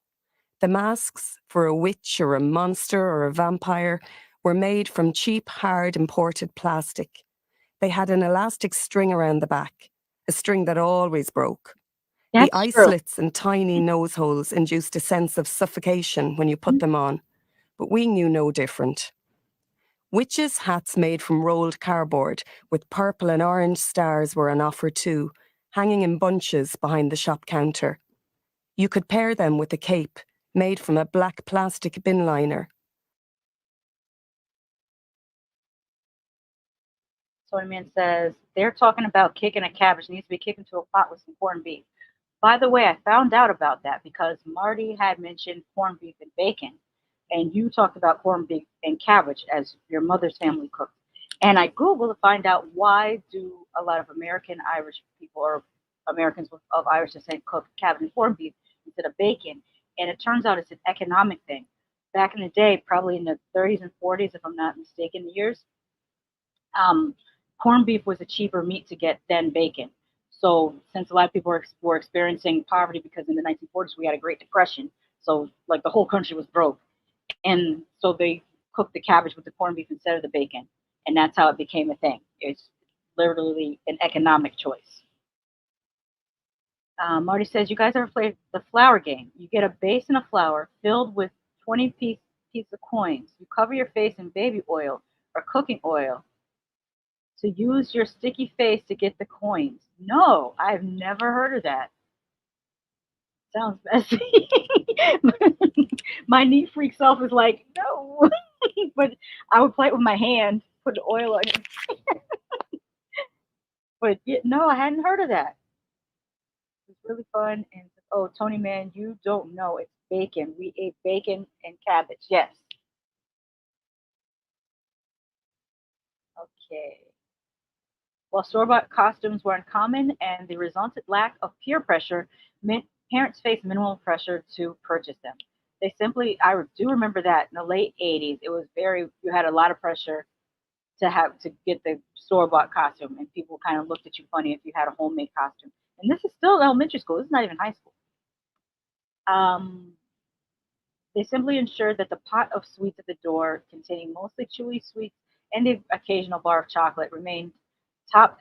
The masks, for a witch or a monster or a vampire, were made from cheap, hard imported plastic. They had an elastic string around the back, a string that always broke. The eye slits and tiny nose holes induced a sense of suffocation when you put them on, but we knew no different. Witches' hats made from rolled cardboard with purple and orange stars were on offer too, hanging in bunches behind the shop counter. You could pair them with a cape made from a black plastic bin liner. Soyman says, they're talking about kicking a cabbage. It needs to be kicked into a pot with some corned beef. By the way, I found out about that because Marty had mentioned corned beef and bacon, and you talked about corned beef and cabbage as your mother's family cooked. And I Googled to find out why do a lot of American Irish people or Americans of Irish descent cook cabbage and corned beef instead of bacon. And it turns out it's an economic thing. Back in the day, probably in the 30s and 40s, if I'm not mistaken, years, corned beef was a cheaper meat to get than bacon. So since a lot of people were experiencing poverty because in the 1940s we had a Great Depression, so like the whole country was broke, and so they cooked the cabbage with the corned beef instead of the bacon, and that's how it became a thing. It's literally an economic choice. Marty says, you guys ever played the flour game? You get a basin of flour filled with 20 pieces of coins. You cover your face in baby oil or cooking oil to use your sticky face to get the coins. No, I've never heard of that. Sounds messy. My neat freak self is like, no. But I would play it with my hand, put the oil on it. But yeah, no, I hadn't heard of that. It's really fun. And oh, Tony man, you don't know. It's bacon. We ate bacon and cabbage. Yes. Okay. While store-bought costumes were uncommon and the resultant lack of peer pressure meant parents faced minimal pressure to purchase them. They simply, I do remember that in the late 80s, it was you had a lot of pressure to get the store-bought costume, and people kind of looked at you funny if you had a homemade costume. And this is still elementary school. This is not even high school. They simply ensured that the pot of sweets at the door, containing mostly chewy sweets and the occasional bar of chocolate, remained top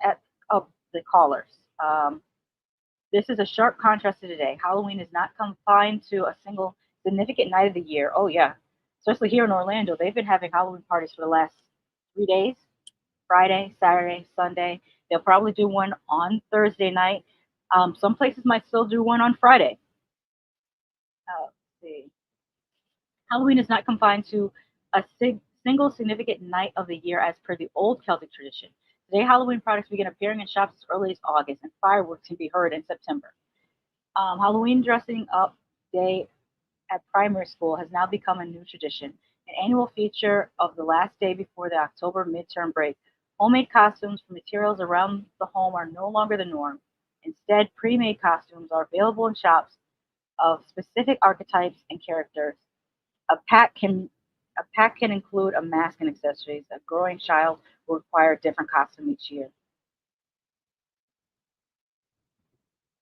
of the callers. This is a sharp contrast to today. Halloween is not confined to a single significant night of the year. Oh, yeah. Especially here in Orlando, they've been having Halloween parties for the last 3 days. Friday, Saturday, Sunday. They'll probably do one on Thursday night. Some places might still do one on Friday. Let's see. Halloween is not confined to a single significant night of the year as per the old Celtic tradition. Today, Halloween products begin appearing in shops as early as August, and fireworks can be heard in September. Halloween dressing up day at primary school has now become a new tradition, an annual feature of the last day before the October midterm break. Homemade costumes from materials around the home are no longer the norm. Instead, pre-made costumes are available in shops of specific archetypes and characters. A pack can include a mask and accessories. A growing child will require a different costume each year.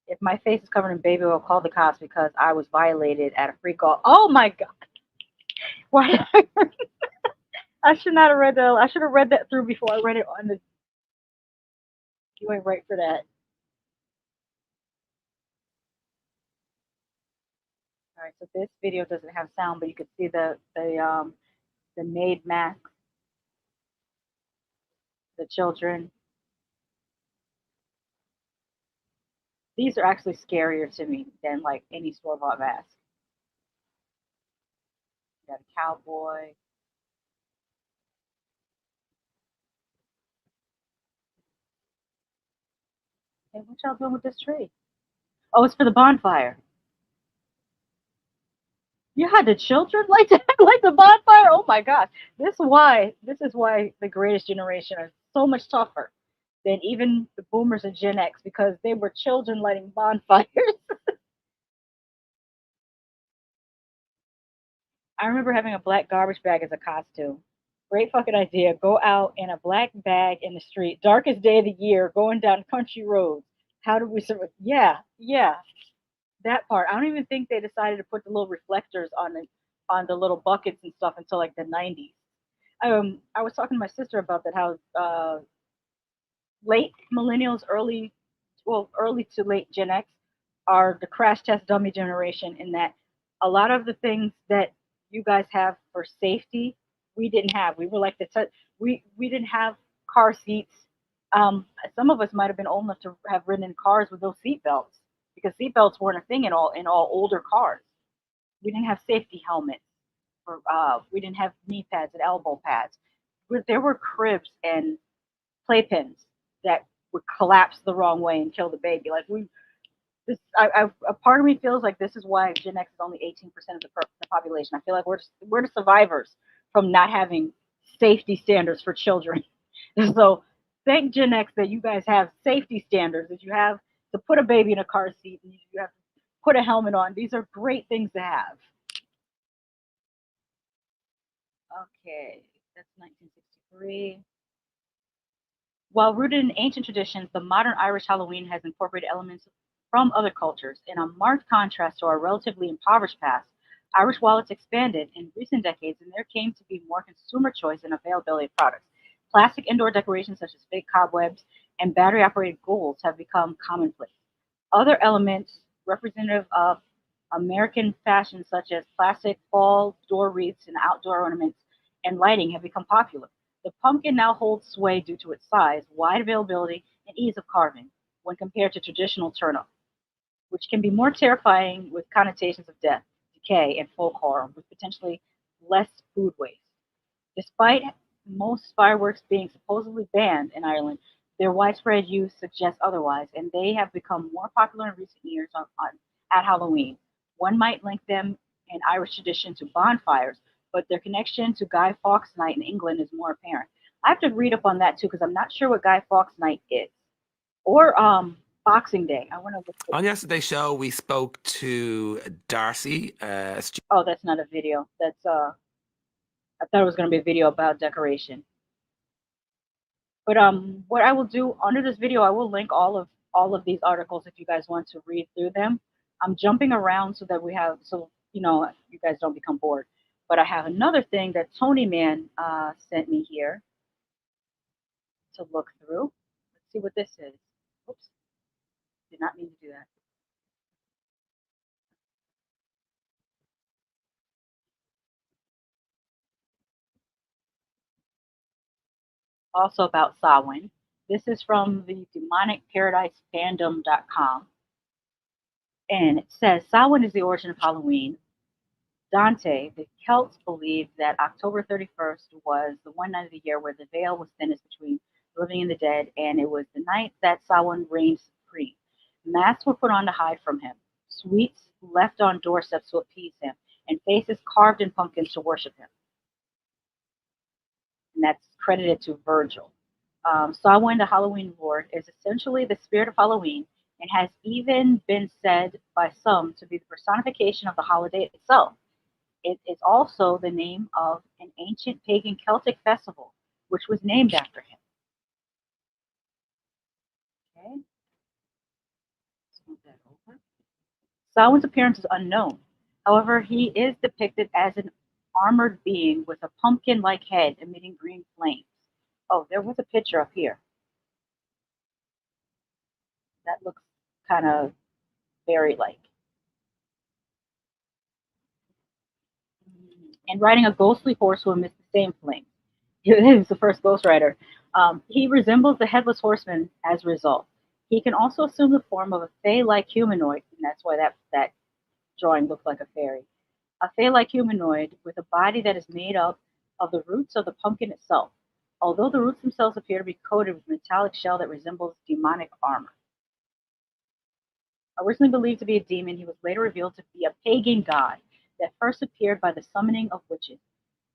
If my face is covered in baby oil, call the cops because I was violated at a free call. Oh my God. Why did I should not have read that. I should have read that through before I read it on the. You ain't right for that. All right, so this video doesn't have sound, but you can see the maid mask, the children. These are actually scarier to me than like any store-bought mask. You got a cowboy. Hey, what y'all doing with this tree? Oh, it's for the bonfire. You had the children like that, like the bonfire? Oh my God. This is why the greatest generation are so much tougher than even the boomers and Gen X, because they were children lighting bonfires. I remember having a black garbage bag as a costume. Great fucking idea. Go out in a black bag in the street, darkest day of the year, going down country roads. How do we survive? Yeah, that part. I don't even think they decided to put the little reflectors on the little buckets and stuff until like the 90s. I was talking to my sister about that, how late millennials, early to late Gen X are the crash test dummy generation, in that a lot of the things that you guys have for safety, we didn't have. We were like we didn't have car seats. Some of us might have been old enough to have ridden in cars with those seat belts, because seat belts weren't a thing in all older cars. We didn't have safety helmets, or we didn't have knee pads and elbow pads. There were cribs and playpens that would collapse the wrong way and kill the baby. Like a part of me feels like this is why Gen X is only 18% of the population. I feel like we're the survivors from not having safety standards for children. So thank Gen X that you guys have safety standards, that you have to put a baby in a car seat and you have to put a helmet on. These are great things to have. Okay, that's 1963. While rooted in ancient traditions, the modern Irish Halloween has incorporated elements from other cultures. In a marked contrast to our relatively impoverished past, Irish wallets expanded in recent decades, and there came to be more consumer choice and availability of products. Plastic indoor decorations such as fake cobwebs and battery-operated ghouls have become commonplace. Other elements representative of American fashion, such as plastic fall door wreaths and outdoor ornaments and lighting, have become popular. The pumpkin now holds sway due to its size, wide availability, and ease of carving when compared to traditional turnip, which can be more terrifying with connotations of death, decay, and folk horror, with potentially less food waste. Despite most fireworks being supposedly banned in Ireland, their widespread use suggests otherwise, and they have become more popular in recent years at Halloween. One might link them in Irish tradition to bonfires, but their connection to Guy Fawkes Night in England is more apparent. I have to read up on that too, because I'm not sure what Guy Fawkes Night is. Or Boxing Day. I want to look On yesterday's show, we spoke to Darcy. Oh, that's not a video. That's I thought it was going to be a video about decoration. But what I will do under this video, I will link all of these articles if you guys want to read through them. I'm jumping around so that you guys don't become bored. But I have another thing that Tony Man sent me here to look through. Let's see what this is. Oops, did not mean to do that. Also about Samhain. This is from the demonicparadisefandom.com. And it says Samhain is the origin of Halloween. Dante, the Celts believed that October 31st was the one night of the year where the veil was thinnest between the living and the dead, and it was the night that Samhain reigned supreme. Masks were put on to hide from him, sweets left on doorsteps to appease him, and faces carved in pumpkins to worship him. And that's credited to Virgil. Samhain, the Halloween lord, is essentially the spirit of Halloween and has even been said by some to be the personification of the holiday itself. It is also the name of an ancient pagan Celtic festival, which was named after him. Okay. Let's move that over. Samhain's appearance is unknown. However, he is depicted as an armored being with a pumpkin-like head emitting green flames. Oh, there was a picture up here. That looks kind of fairy-like. And riding a ghostly horse who emits the same flame. He is the first Ghost Rider. He resembles the Headless Horseman as a result. He can also assume the form of a fey-like humanoid, and that's why that drawing looks like a fairy. A fey-like humanoid with a body that is made up of the roots of the pumpkin itself, although the roots themselves appear to be coated with a metallic shell that resembles demonic armor. Originally believed to be a demon, he was later revealed to be a pagan god that first appeared by the summoning of witches.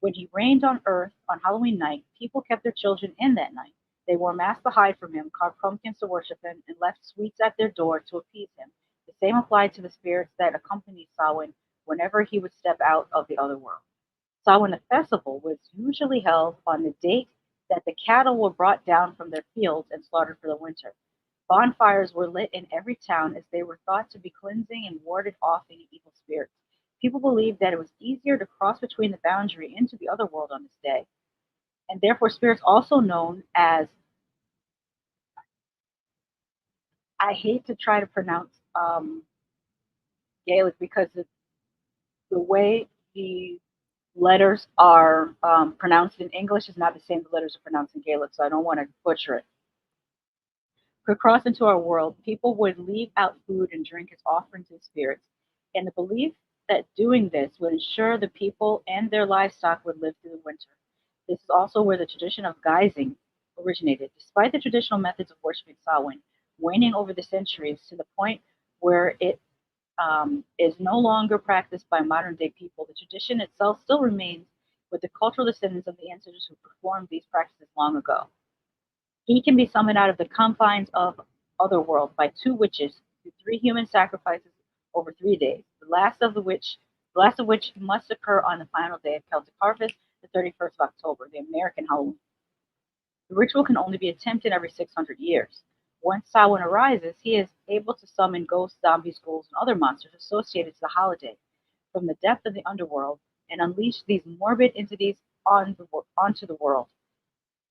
When he reigned on Earth on Halloween night, people kept their children in that night. They wore masks to hide from him, carved pumpkins to worship him, and left sweets at their door to appease him. The same applied to the spirits that accompanied Samhain whenever he would step out of the other world. Samhain, the festival, was usually held on the date that the cattle were brought down from their fields and slaughtered for the winter. Bonfires were lit in every town as they were thought to be cleansing and warded off any evil spirits. People believed that it was easier to cross between the boundary into the other world on this day, and therefore spirits also known as, I hate to try to pronounce Gaelic because the way the letters are pronounced in English is not the same the letters are pronounced in Gaelic, so I don't want to butcher it. Could cross into our world, people would leave out food and drink as offerings to spirits, and the belief that doing this would ensure the people and their livestock would live through the winter. This is also where the tradition of guising originated. Despite the traditional methods of worshiping Samhain waning over the centuries to the point where it is no longer practiced by modern-day people, the tradition itself still remains with the cultural descendants of the ancestors who performed these practices long ago. He can be summoned out of the confines of Otherworld by two witches through 3 human sacrifices over 3 days, the last of which must occur on the final day of Celtic harvest, the 31st of October, the American Halloween. The ritual can only be attempted every 600 years. Once Samhain arises, he is able to summon ghosts, zombies, ghouls, and other monsters associated to the holiday from the depth of the underworld and unleash these morbid entities onto the world.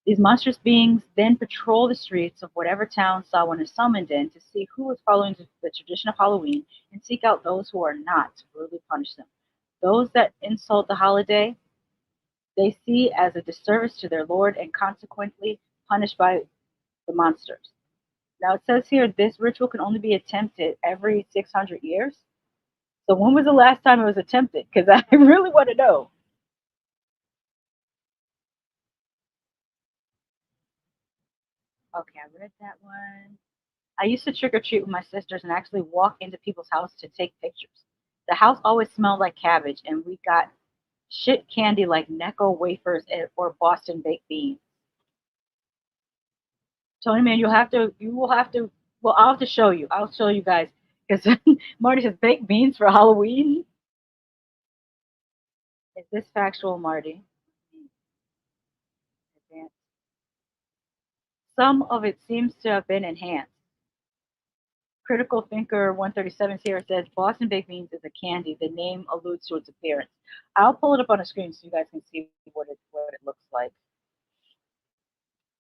These monstrous beings then patrol the streets of whatever town Samhain is summoned in to see who is following the tradition of Halloween and seek out those who are not to brutally punish them. Those that insult the holiday they see as a disservice to their lord and consequently punished by the monsters. Now it says here this ritual can only be attempted every 600 years. So when was the last time it was attempted? Because I really want to know. Okay, I read that one. I used to trick or treat with my sisters and actually walk into people's house to take pictures. The house always smelled like cabbage, and we got shit candy like Necco wafers or Boston baked beans. Tony, man, you will have to. Well, I'll have to show you. I'll show you guys because Marty says baked beans for Halloween. Is this factual, Marty? Some of it seems to have been enhanced. Critical Thinker 137 here says Boston baked beans is a candy. The name alludes to its appearance. I'll pull it up on the screen so you guys can see what it looks like.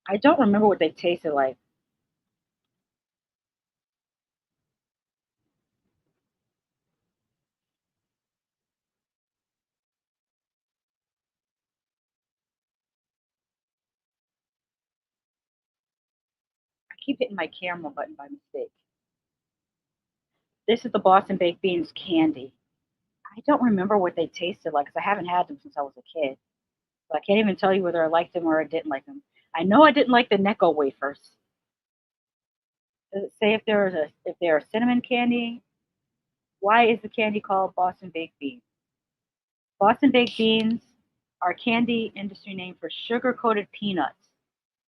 I don't remember what they tasted like. I keep hitting my camera button by mistake. This is the Boston baked beans candy. I don't remember what they tasted like because I haven't had them since I was a kid. So I can't even tell you whether I liked them or I didn't like them. I know I didn't like the Necco wafers. Does it say if they're cinnamon candy? Why is the candy called Boston baked beans? Boston baked beans are candy industry name for sugar-coated peanuts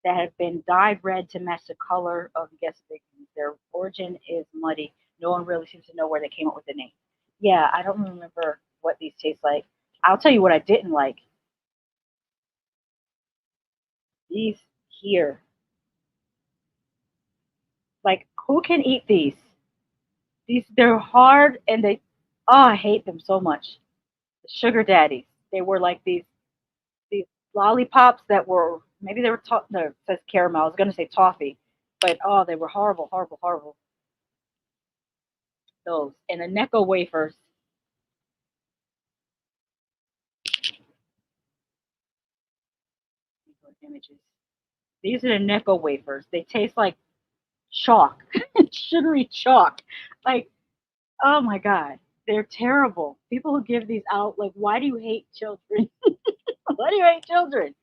that have been dyed red to match the color of baked beans. Their origin is muddy. No one really seems to know where they came up with the name. Yeah, I don't remember what these taste like. I'll tell you what I didn't like. These here. Like, who can eat these? They're hard and I hate them so much. The sugar daddies. They were like these lollipops that were maybe they were no, it says caramel. I was gonna say toffee, but they were horrible, horrible, horrible. Those and the Necco wafers. Images. These are the Necco wafers. They taste like chalk, sugary chalk. Like, oh my god, they're terrible. People who give these out, like, why do you hate children? Why do you hate children?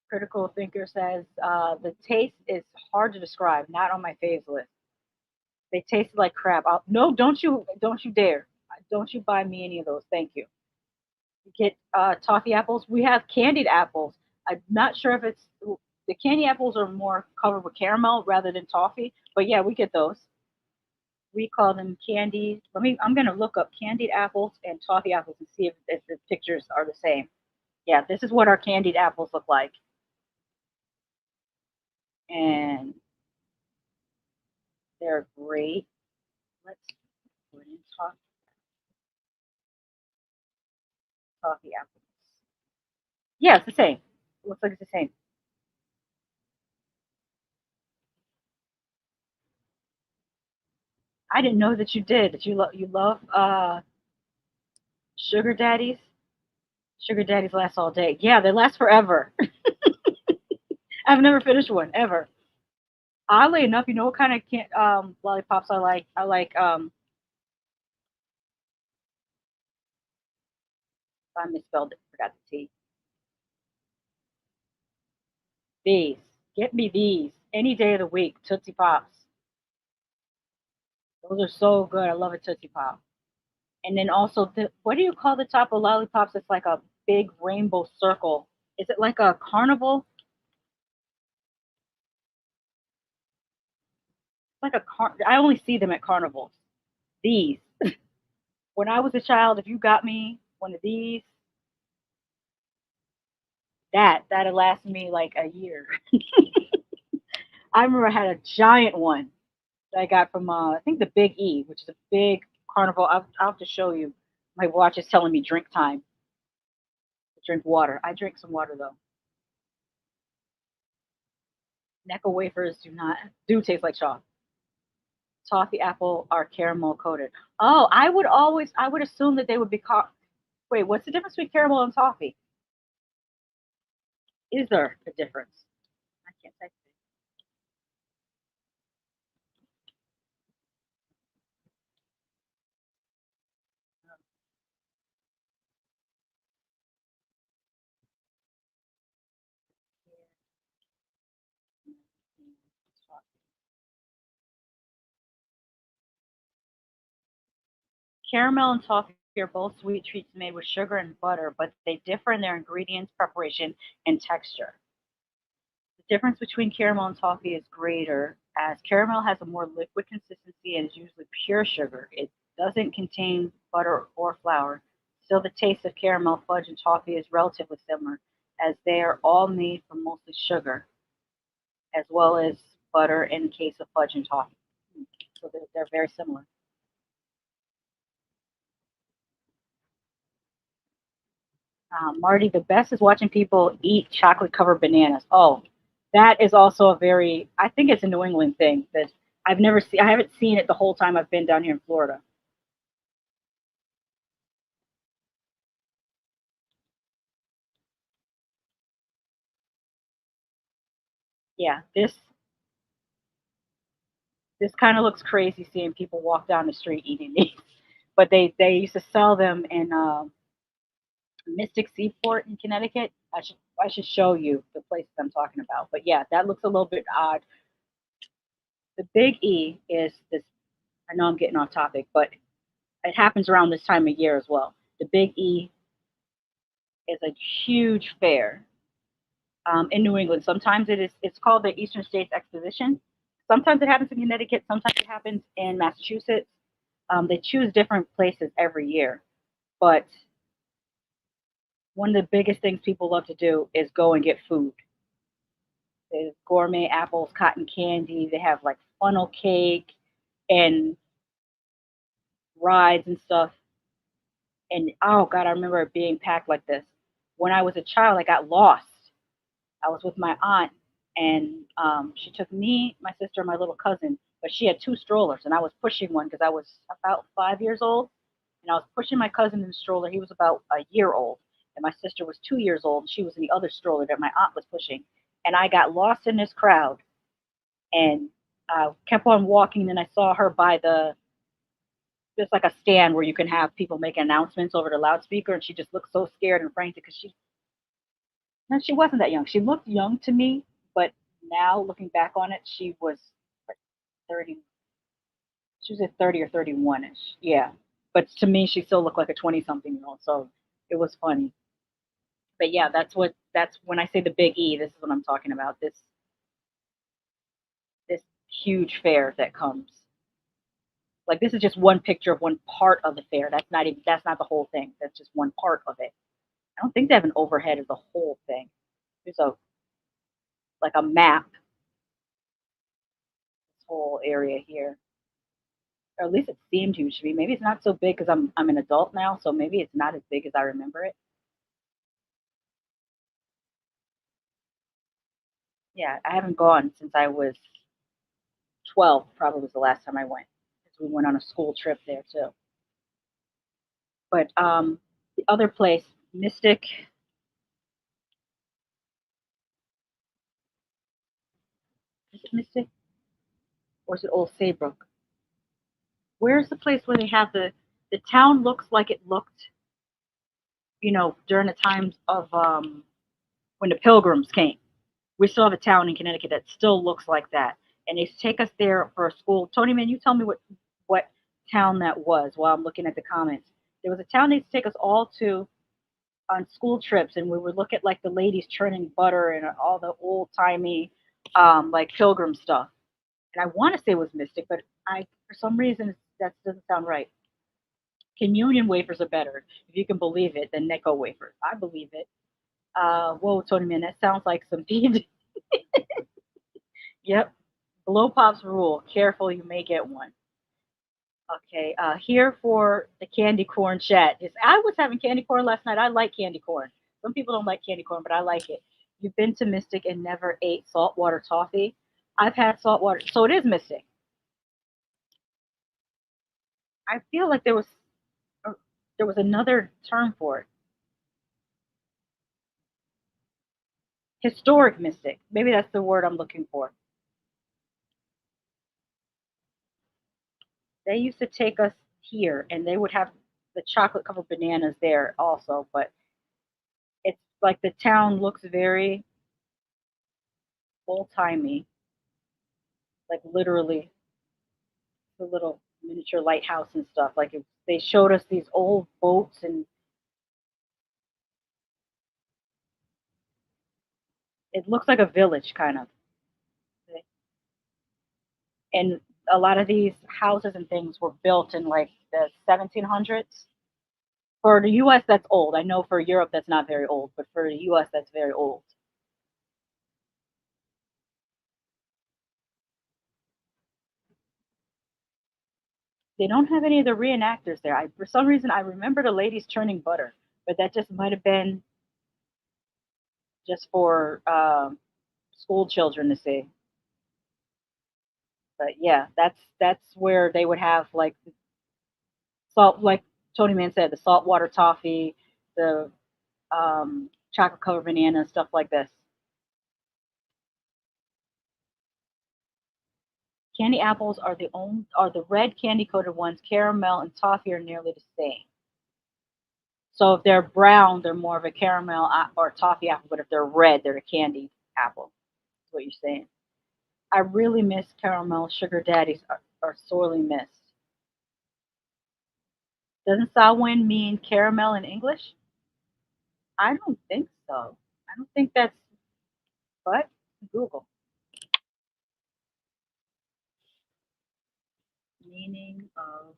Critical Thinker says the taste is hard to describe. Not on my faves list. They tasted like crap. No, don't you dare! Don't you buy me any of those. Thank you. You get toffee apples. We have candied apples. I'm not sure if it's the candy apples are more covered with caramel rather than toffee. But yeah, we get those. We call them candied. I'm gonna look up candied apples and toffee apples and see if the pictures are the same. Yeah, this is what our candied apples look like. And they're great. Let's put in toffee apples. Yeah, it's the same. It looks like it's the same. I didn't know that you did. That you love sugar daddies. Sugar daddies last all day. Yeah, they last forever. I've never finished one ever. Oddly enough, you know what kind of lollipops I like? I like I misspelled it. Forgot the T. These. Get me these any day of the week. Tootsie Pops. Those are so good. I love a Tootsie Pop. And then also, what do you call the top of lollipops? It's like a big rainbow circle. Is it like a carnival? Like I only see them at carnivals. These. When I was a child, if you got me one of these, That'll last me like a year. I remember I had a giant one that I got from I think the Big E, which is a big carnival. I'll have to show you. My watch is telling me drink time. Drink water. I drink some water though. Necco wafers do taste like chalk. Toffee apple are caramel coated. Oh, I would assume that they would be wait, what's the difference between caramel and toffee? Is there a difference? I can't type it. Caramel and toffee are both sweet treats made with sugar and butter, but they differ in their ingredients, preparation, and texture. The difference between caramel and toffee is greater, as caramel has a more liquid consistency and is usually pure sugar. It doesn't contain butter or flour. Still, the taste of caramel, fudge, and toffee is relatively similar, as they are all made from mostly sugar, as well as butter in case of fudge and toffee. So they're very similar. Marty, the best is watching people eat chocolate-covered bananas. Oh, that is also I think it's a New England thing that I haven't seen it the whole time I've been down here in Florida. Yeah, this kind of looks crazy seeing people walk down the street eating these. But they used to sell them in Mystic Seaport in Connecticut. I should show you the place I'm talking about. But yeah, that looks a little bit odd. The Big E is this. I know I'm getting off topic, but it happens around this time of year as well. The Big E is a huge fair in New England. Sometimes it's called the Eastern States Exposition. Sometimes it happens in Connecticut. Sometimes it happens in Massachusetts. They choose different places every year, but one of the biggest things people love to do is go and get food. There's gourmet apples, cotton candy. They have like funnel cake and rides and stuff. And oh God, I remember it being packed like this. When I was a child, I got lost. I was with my aunt, and she took me, my sister, and my little cousin, but she had two strollers, and I was pushing one because I was about 5 years old, and I was pushing my cousin in the stroller. He was about a year old, and my sister was 2 years old, and she was in the other stroller that my aunt was pushing. And I got lost in this crowd, and kept on walking, and I saw her by just like a stand where you can have people make announcements over the loudspeaker, and she just looked so scared and frantic because she wasn't that young. She looked young to me, but now looking back on it, she was like 30. She was at 30 or 31ish. Yeah. But to me, she still looked like a 20-something-year-old. So it was funny. But yeah, that's when I say the Big E, this is what I'm talking about. This huge fair that comes. Like, this is just one picture of one part of the fair. That's not the whole thing. That's just one part of it. I don't think they have an overhead of the whole thing. There's like a map. This whole area here. Or at least it seemed huge to me. Maybe it's not so big because I'm an adult now, so maybe it's not as big as I remember it. Yeah, I haven't gone since I was 12, probably was the last time I went. Because we went on a school trip there too. But the other place, Mystic. Is it Mystic? Or is it Old Saybrook? Where's the place where they have the town looks like it looked, during the times of when the Pilgrims came. We still have a town in Connecticut that still looks like that. And they take us there for a school. Tony, man, you tell me what town that was while I'm looking at the comments. There was a town they used to take us all to on school trips, and we would look at like the ladies churning butter and all the old timey like Pilgrim stuff. And I want to say it was Mystic, but for some reason that doesn't sound right. Communion wafers are better, if you can believe it, than Necco wafers. I believe it. Whoa, Tony man, that sounds like some D&D. Yep. Blow pops rule. Careful, you may get one. Okay. Here for the candy corn chat is I was having candy corn last night. I like candy corn. Some people don't like candy corn, but I like it. You've been to Mystic and never ate saltwater toffee. I've had saltwater, so it is Mystic. I feel like there was another term for it. Historic Mystic. Maybe that's the word I'm looking for. They used to take us here, and they would have the chocolate covered bananas there also, but it's like the town looks very old timey, like literally the little miniature lighthouse and stuff. Like they showed us these old boats, and it looks like a village kind of. And a lot of these houses and things were built in like the 1700s. For the US, that's old. I know for Europe, that's not very old, but for the US, that's very old. They don't have any of the reenactors there. For some reason, I remember the ladies churning butter, but that just might have been just for school children to see. But yeah, that's where they would have like salt, like Tony Man said, the saltwater toffee, the chocolate covered banana, stuff like this. Candy apples are the red candy coated ones. Caramel and toffee are nearly the same. So if they're brown, they're more of a caramel or toffee apple, but if they're red, they're a candy apple. That's what you're saying. I really miss caramel. Sugar daddies are sorely missed. Doesn't Samhain mean caramel in English? I don't think so. I don't think that's, but Google. Meaning of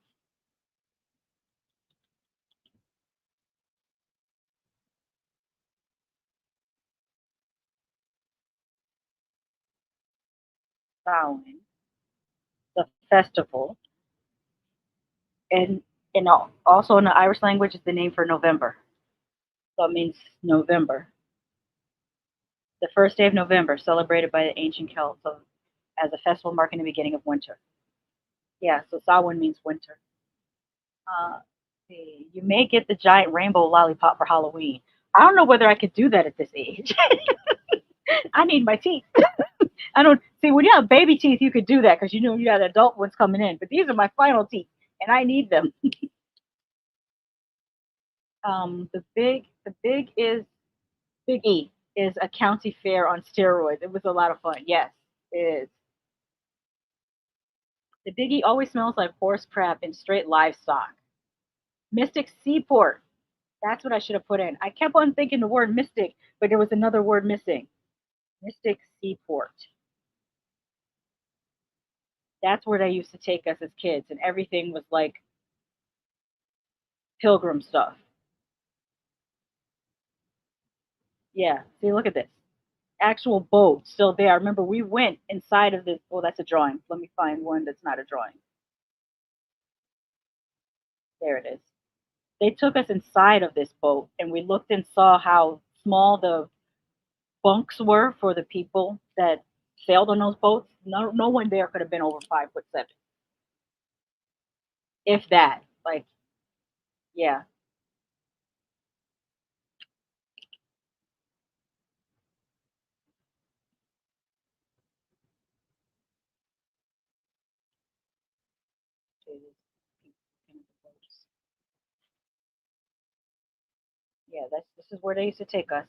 Samhain, the festival, and also in the Irish language is the name for November. So it means November. The first day of November, celebrated by the ancient Celts as a festival marking the beginning of winter. Yeah, so Samhain means winter. See, you may get the giant rainbow lollipop for Halloween. I don't know whether I could do that at this age. I need my teeth. I don't see when you have baby teeth, you could do that because you got adult ones coming in. But these are my final teeth, and I need them. The big E is a county fair on steroids. It was a lot of fun. Yes, it is. The Big E always smells like horse crap and straight livestock. Mystic Seaport. That's what I should have put in. I kept on thinking the word mystic, but there was another word missing. Mystic Seaport. That's where they used to take us as kids, and everything was like pilgrim stuff. Yeah, see, look at this. Actual boat still there. I remember we went inside of this. Oh, that's a drawing. Let me find one that's not a drawing. There it is. They took us inside of this boat, and we looked and saw how small the bunks were for the people that sailed on those boats. No one there could have been over 5'7", if that. Like, yeah. Yeah, this is where they used to take us.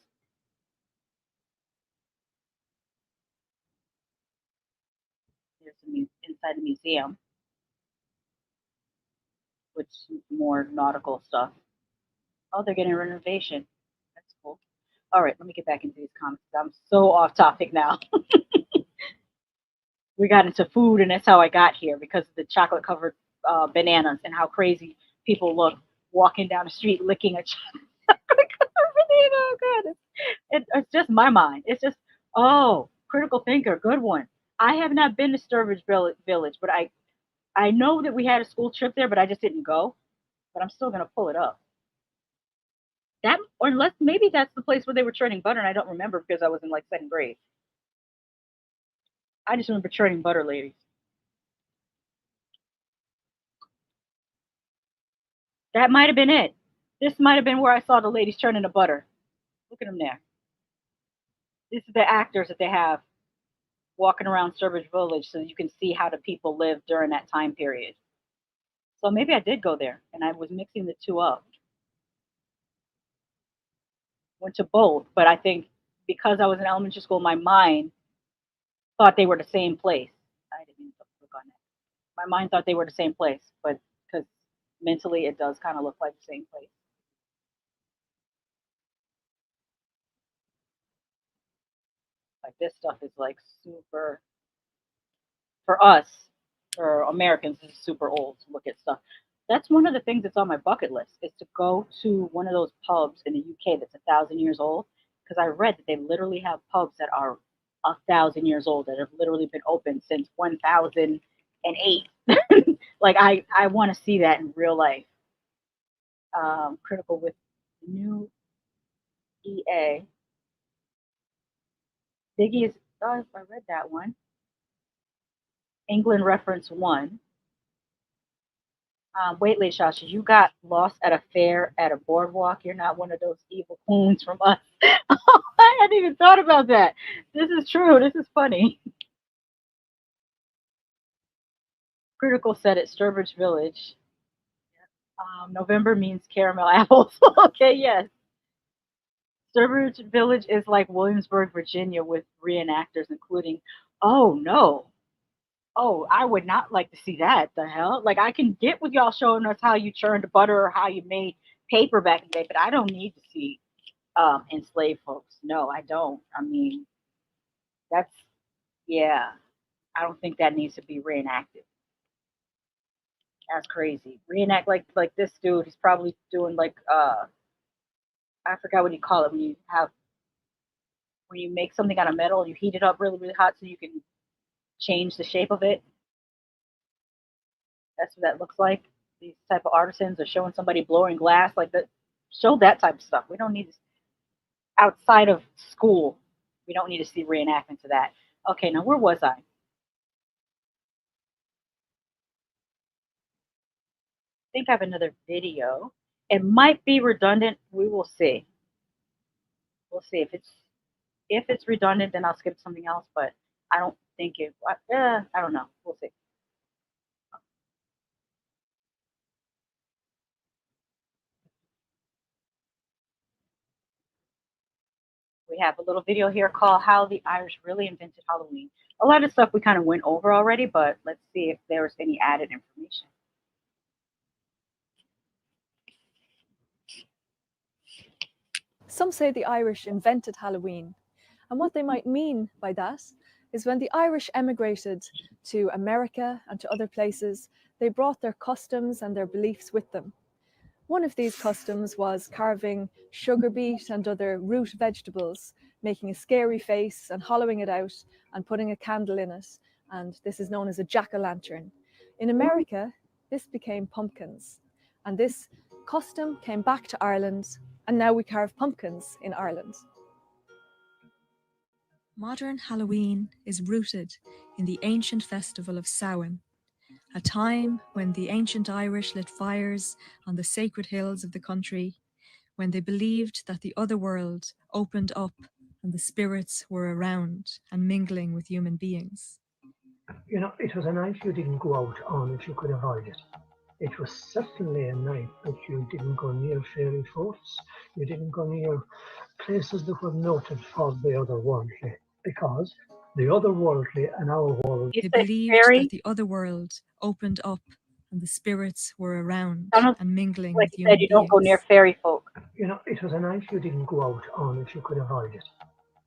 There's inside the museum, which is more nautical stuff. Oh, they're getting a renovation. That's cool. All right, let me get back into these comics. I'm so off topic now. We got into food, and that's how I got here because of the chocolate covered bananas and how crazy people look walking down the street licking a chocolate covered good. It's just my mind. It's just, oh, critical thinker, good one. I have not been to Sturbridge Village, but I know that we had a school trip there, but I just didn't go. But I'm still gonna pull it up. That, or unless maybe that's the place where they were churning butter, and I don't remember because I was in like 2nd grade. I just remember churning butter, ladies. That might have been it. This might have been where I saw the ladies churning the butter. Look at them there. This is the actors that they have walking around Sturbridge Village so you can see how the people lived during that time period. So maybe I did go there and I was mixing the two up. Went to both, but I think because I was in elementary school, my mind thought they were the same place. I didn't mean to look on that. My mind thought they were the same place, but because mentally it does kind of look like the same place. Like this stuff is like super, for us, for Americans, this is super old to look at stuff. That's one of the things that's on my bucket list is to go to one of those pubs in the UK that's 1,000 years old. Because I read that they literally have pubs that are 1,000 years old that have literally been open since 1008. Like I want to see that in real life. Critical with new EA. Biggie is, oh, I read that one. England reference 1. Wait, LadyShasha, you got lost at a fair at a boardwalk. You're not one of those evil coons from us. I hadn't even thought about that. This is true. This is funny. Critical said at Sturbridge Village. November means caramel apples. Okay, yes. Sturbridge Village is like Williamsburg, Virginia, with reenactors, including, oh no. Oh, I would not like to see that. The hell? Like, I can get with y'all showing us how you churned butter or how you made paper back in the day, but I don't need to see enslaved folks. No, I don't. I mean, that's, yeah. I don't think that needs to be reenacted. That's crazy. Reenact like this dude. He's probably doing like I forgot what you call it when you make something out of metal. You heat it up really, really hot so you can change the shape of it. That's what that looks like. These type of artisans are showing somebody blowing glass like that. Show that type of stuff. We don't need this outside of school. We don't need to see reenactments of that. Okay, now where was I? I think I have another video. It might be redundant. We will see. We'll see if it's redundant. Then I'll skip something else. But I don't think it. I don't know. We'll see. We have a little video here called How the Irish Really Invented Halloween. A lot of stuff we kind of went over already, but let's see if there's any added information. Some say the Irish invented Halloween, and what they might mean by that is when the Irish emigrated to America and to other places, they brought their customs and their beliefs with them. One of these customs was carving sugar beet and other root vegetables, making a scary face and hollowing it out and putting a candle in it, and this is known as a jack-o'-lantern. In America, this became pumpkins, and this custom came back to Ireland, and now we carve pumpkins in Ireland. Modern Halloween is rooted in the ancient festival of Samhain, a time when the ancient Irish lit fires on the sacred hills of the country, when they believed that the other world opened up and the spirits were around and mingling with human beings. You know, it was a night you didn't go out on if you could avoid it. It was certainly a night that you didn't go near fairy forts, you didn't go near places that were noted for the otherworldly, because the otherworldly and our world. They believed that the other world opened up and the spirits were around and mingling with human beings. You don't go near fairy folk. You know, it was a night you didn't go out on if you could avoid it.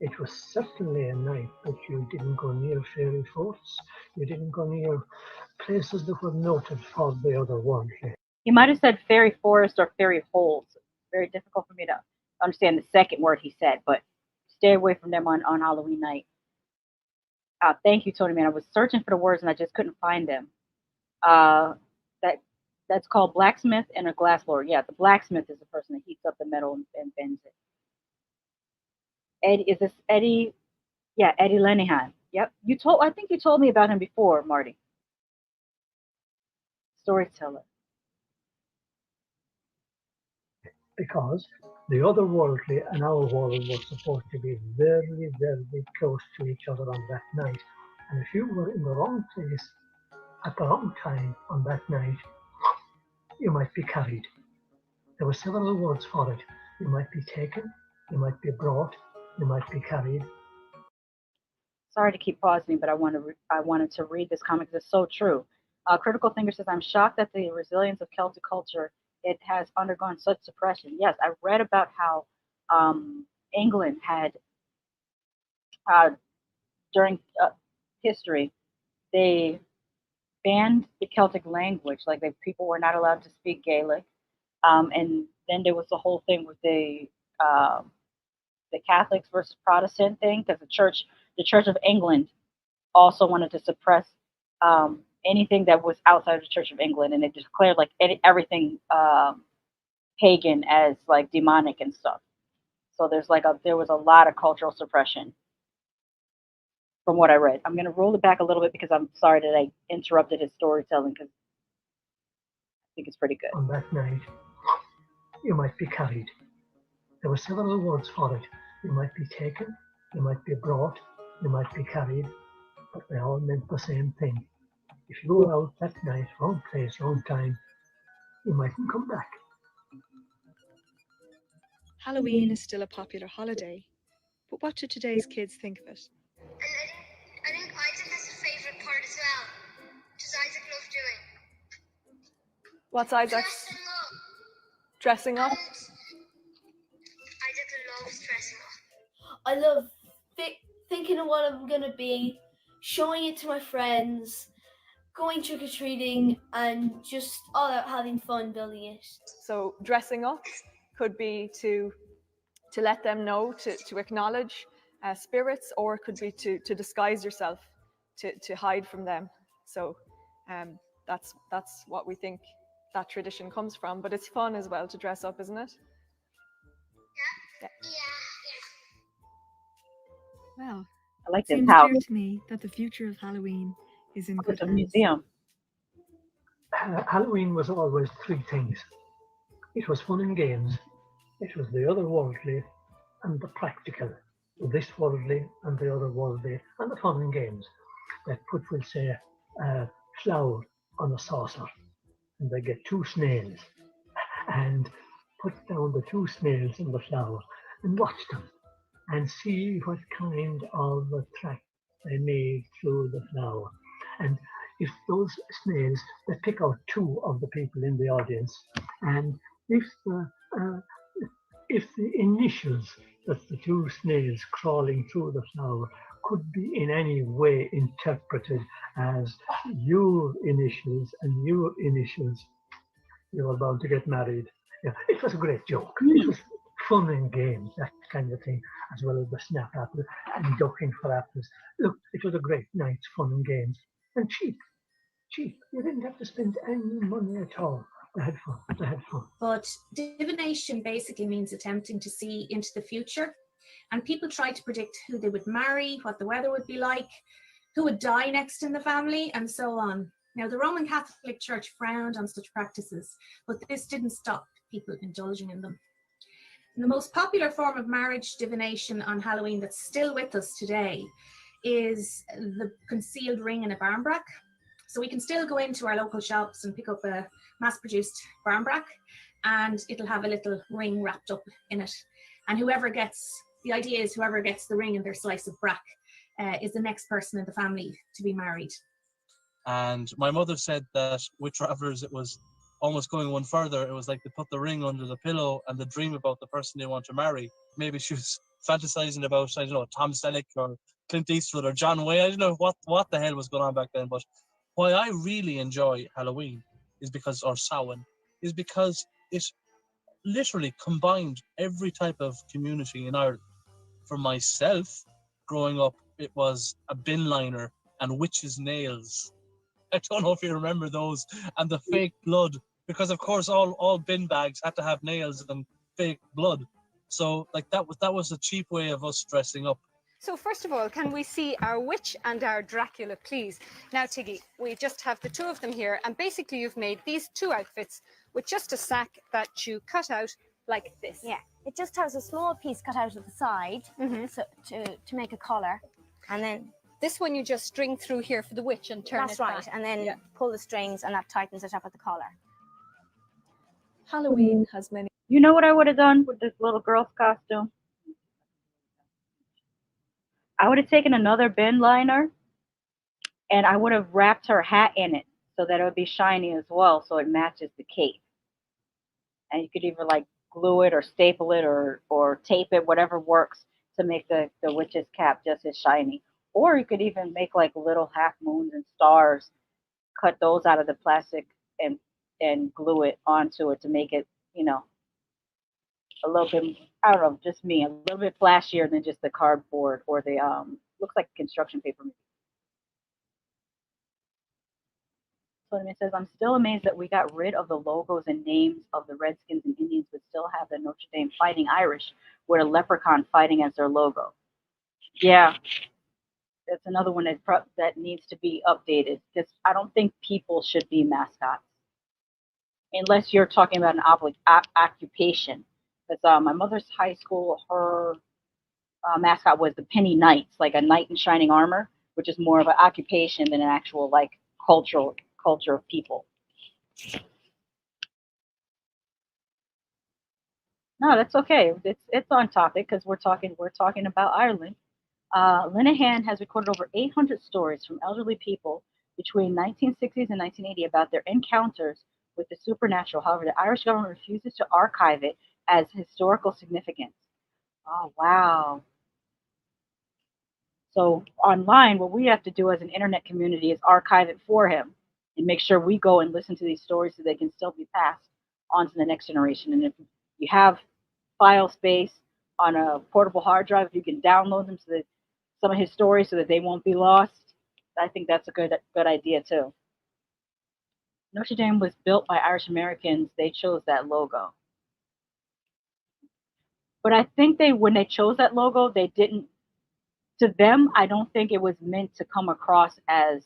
It was certainly a night that you didn't go near fairy forts, you didn't go near places that were noted for the otherworldly. He might have said fairy forest or fairy holes. Very difficult for me to understand the second word he said, but stay away from them on Halloween night. Thank you, Tony Man. I was searching for the words and I just couldn't find them. That's called blacksmith and a glassblower. Yeah, the blacksmith is the person that heats up the metal and bends it. Eddie, is this Eddie? Yeah, Eddie Lenihan. Yep. I think you told me about him before, Marty. Storyteller. Because the otherworldly and our world were supposed to be very, very close to each other on that night. And if you were in the wrong place at the wrong time on that night, you might be carried. There were several words for it. You might be taken, you might be brought, you might be carried. Sorry to keep pausing, but I wanted to read this comment because it's so true. Critical Thinker says, I'm shocked at the resilience of Celtic culture. It has undergone such suppression. Yes, I read about how England had, during history, they banned the Celtic language. Like people were not allowed to speak Gaelic. And then there was the whole thing with the Catholics versus Protestant thing, because the Church of England also wanted to suppress anything that was outside of the Church of England, and they declared like everything pagan as like demonic and stuff. So there was a lot of cultural suppression from what I read. I'm going to roll it back a little bit because I'm sorry that I interrupted his storytelling because I think it's pretty good. On that night, you might be carried. There were several words for it. You might be taken, you might be brought, you might be carried, but they all meant the same thing. If you were out that night, wrong place, wrong time, you mightn't come back. Halloween is still a popular holiday, but what do today's kids think of it? I think Isaac has a favourite part as well, which is Isaac loves doing. What's Isaac's? Dressing up. Isaac loves dressing up. I love thinking of what I'm going to be, showing it to my friends, going trick-or-treating, and just all out having fun building it. So dressing up could be to let them know, to acknowledge spirits, or it could be to disguise yourself, to hide from them. So that's what we think that tradition comes from. But it's fun as well to dress up, isn't it? Yeah. Well, I like it this seems house. clear to me that the future of Halloween is in good It's a hands. museum. Halloween was always three things. It was fun and games, it was the otherworldly and the practical, this worldly and the otherworldly, and the fun and games. That put, we'll say, flour on a saucer, and they get two snails, and put down the two snails in the flour, and watch them, and see what kind of a track they made through the flour. And if those snails, they pick out two of the people in the audience, and if the initials that the two snails crawling through the flour could be in any way interpreted as your initials and your initials, you were bound to get married. Yeah, it was a great joke. It was fun and games, that kind of thing, as well as the snap apple and ducking for apples. Look, it was a great night's fun and games. And cheap. You didn't have to spend any money at all. They had fun. But divination basically means attempting to see into the future. And people try to predict who they would marry, what the weather would be like, who would die next in the family, and so on. Now, the Roman Catholic Church frowned on such practices, but this didn't stop people indulging in them. And the most popular form of marriage divination on Halloween that's still with us today is the concealed ring in a barmbrack. So we can still go into our local shops and pick up a mass-produced barmbrack, and it'll have a little ring wrapped up in it. And the idea is whoever gets the ring in their slice of brack is the next person in the family to be married. And my mother said that with travellers, it was almost going one further. It was like they put the ring under the pillow and they dream about the person they want to marry. Maybe she was fantasizing about, I don't know, Tom Selleck or Clint Eastwood or John Wayne. I don't know what the hell was going on back then. But why I really enjoy Halloween is because, or Samhain, is because it literally combined every type of community in Ireland. For myself, growing up, it was a bin liner and witches' nails. I don't know if you remember those, and the fake blood, because of course all bin bags had to have nails and fake blood. So like that was a cheap way of us dressing up. So first of all, can we see our witch and our Dracula, please? Now, Tiggy, we just have the two of them here, and basically you've made these two outfits with just a sack that you cut out like this. Yeah, it just has a small piece cut out of the side so, to make a collar, and then this one you just string through here for the witch and turn that's it right, back. and then pull the strings, and that tightens it up at the collar. Halloween has many. You know what I would have done with this little girl's costume? I would have taken another bin liner and I would have wrapped her hat in it so that it would be shiny as well, so it matches the cape. And you could either like glue it or staple it or tape it, whatever works to make the witch's cap just as shiny. Or you could even make like little half moons and stars, cut those out of the plastic and glue it onto it to make it, you know, a little bit, I don't know, just me, a little bit flashier than just the cardboard or the looks like construction paper. So it says, I'm still amazed that we got rid of the logos and names of the Redskins and Indians, but still have the Notre Dame Fighting Irish with a leprechaun fighting as their logo. Yeah, that's another one that needs to be updated, because I don't think people should be mascots unless you're talking about an occupation. Because my mother's high school, her mascot was the Penny Knights, like a knight in shining armor, which is more of an occupation than an actual like culture of people. No, that's okay. It's on topic because we're talking about Ireland. Linehan has recorded over 800 stories from elderly people between 1960s and 1980 about their encounters with the supernatural. However, the Irish government refuses to archive it as historical significance. Oh, wow. So online, what we have to do as an internet community is archive it for him and make sure we go and listen to these stories so they can still be passed on to the next generation. And if you have file space on a portable hard drive, if you can download them so that some of his stories so that they won't be lost, I think that's a good idea too. Notre Dame was built by Irish Americans. They chose that logo. But I think when they chose that logo, they didn't, to them, I don't think it was meant to come across as,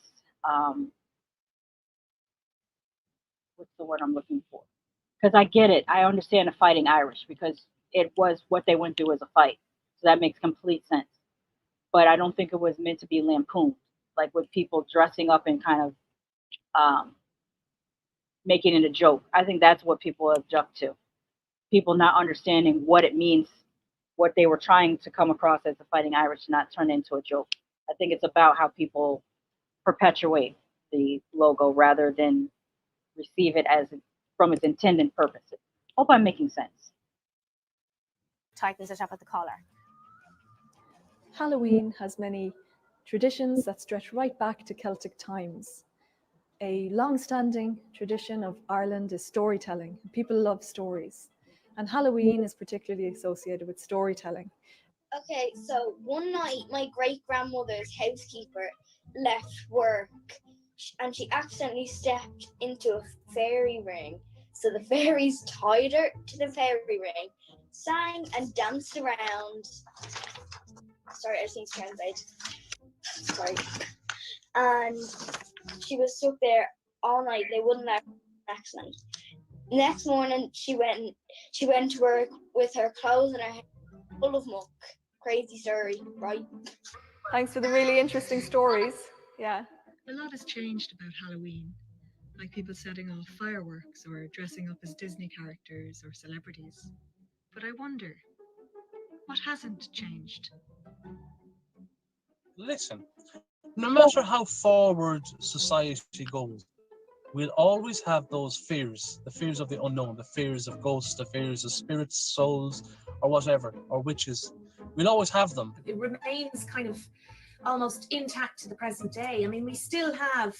what's the word I'm looking for? Because I get it. I understand the Fighting Irish because it was what they went through as a fight. So that makes complete sense. But I don't think it was meant to be lampooned, like with people dressing up and kind of making it a joke. I think that's what people object to. People not understanding what it means, what they were trying to come across as the Fighting Irish, not turn into a joke. I think it's about how people perpetuate the logo rather than receive it as from its intended purposes. Hope I'm making sense. Tightens it up at the collar. Halloween has many traditions that stretch right back to Celtic times. A long-standing tradition of Ireland is storytelling. People love stories, and Halloween is particularly associated with storytelling. Okay, so one night my great-grandmother's housekeeper left work and she accidentally stepped into a fairy ring. So the fairies tied her to the fairy ring, sang and danced around. Sorry, I just need to translate. Sorry. And she was stuck there all night. They wouldn't let her accident. Next morning, she went to work with her clothes and her hair full of muck. Crazy story, right? Thanks for the really interesting stories. Yeah. A lot has changed about Halloween, like people setting off fireworks or dressing up as Disney characters or celebrities. But I wonder, what hasn't changed? Listen, no matter how forward society goes, we'll always have those fears, the fears of the unknown, the fears of ghosts, the fears of spirits, souls, or whatever, or witches. We'll always have them. It remains kind of almost intact to the present day. I mean, we still have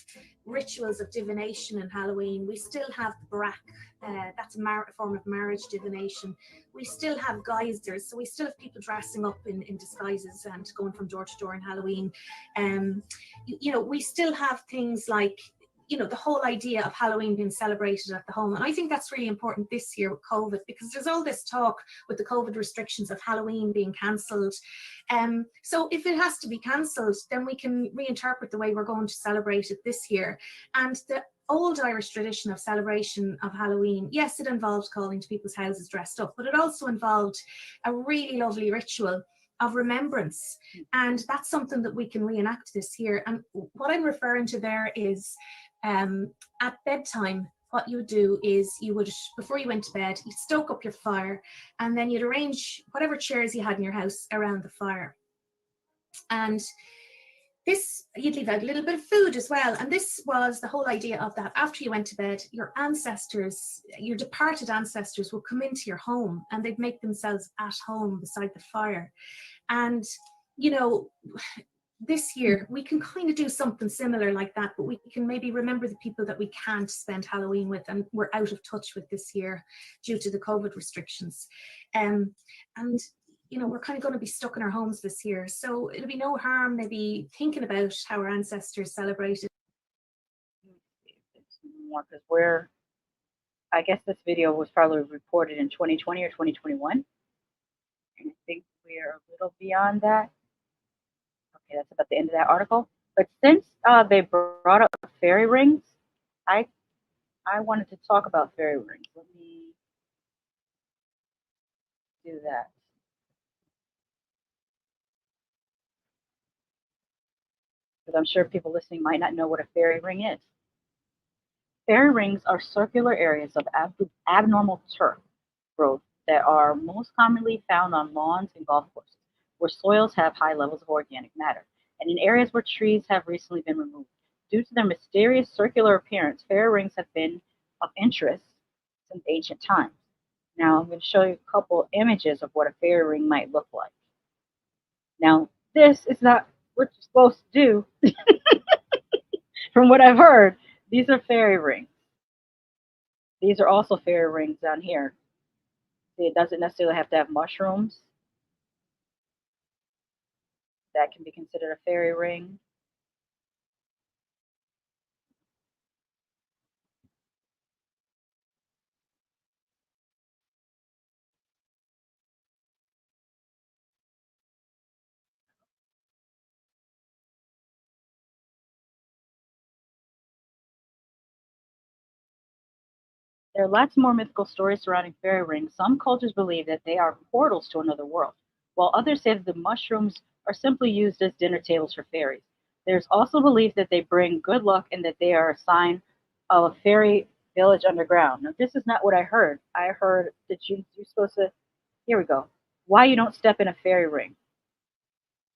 rituals of divination in Halloween. We still have the brack. That's a form of marriage divination. We still have geysers, so we still have people dressing up in disguises and going from door to door in Halloween. We still have things like, the whole idea of Halloween being celebrated at the home. And I think that's really important this year with COVID, because there's all this talk with the COVID restrictions of Halloween being cancelled. So if it has to be cancelled, then we can reinterpret the way we're going to celebrate it this year. And the old Irish tradition of celebration of Halloween, yes, it involved calling to people's houses dressed up, but it also involved a really lovely ritual of remembrance. And that's something that we can reenact this year. And what I'm referring to there is at bedtime, what you would do is before you went to bed, you'd stoke up your fire, and then you'd arrange whatever chairs you had in your house around the fire. And you'd leave out a little bit of food as well. And this was the whole idea of that. After you went to bed, your departed ancestors would come into your home, and they'd make themselves at home beside the fire. And, this year we can kind of do something similar like that, but we can maybe remember the people that we can't spend Halloween with and we're out of touch with this year due to the COVID restrictions. And we're kind of going to be stuck in our homes this year, so it'll be no harm maybe thinking about how our ancestors celebrated. Because I guess this video was probably reported in 2020 or 2021, and I think we're a little beyond that. Okay, that's about the end of that article. But since they brought up fairy rings, I wanted to talk about fairy rings. Let me do that. Because I'm sure people listening might not know what a fairy ring is. Fairy rings are circular areas of abnormal turf growth that are most commonly found on lawns and golf courses, where soils have high levels of organic matter, and in areas where trees have recently been removed. Due to their mysterious circular appearance, fairy rings have been of interest since ancient times. Now I'm going to show you a couple images of what a fairy ring might look like. Now, this is not what you're supposed to do. From what I've heard, these are fairy rings. These are also fairy rings down here. See, it doesn't necessarily have to have mushrooms. That can be considered a fairy ring. There are lots more mythical stories surrounding fairy rings. Some cultures believe that they are portals to another world, while others say that the mushrooms are simply used as dinner tables for fairies. There's also belief that they bring good luck and that they are a sign of a fairy village underground. Now, this is not what I heard. I heard that you're supposed to, here we go, why you don't step in a fairy ring.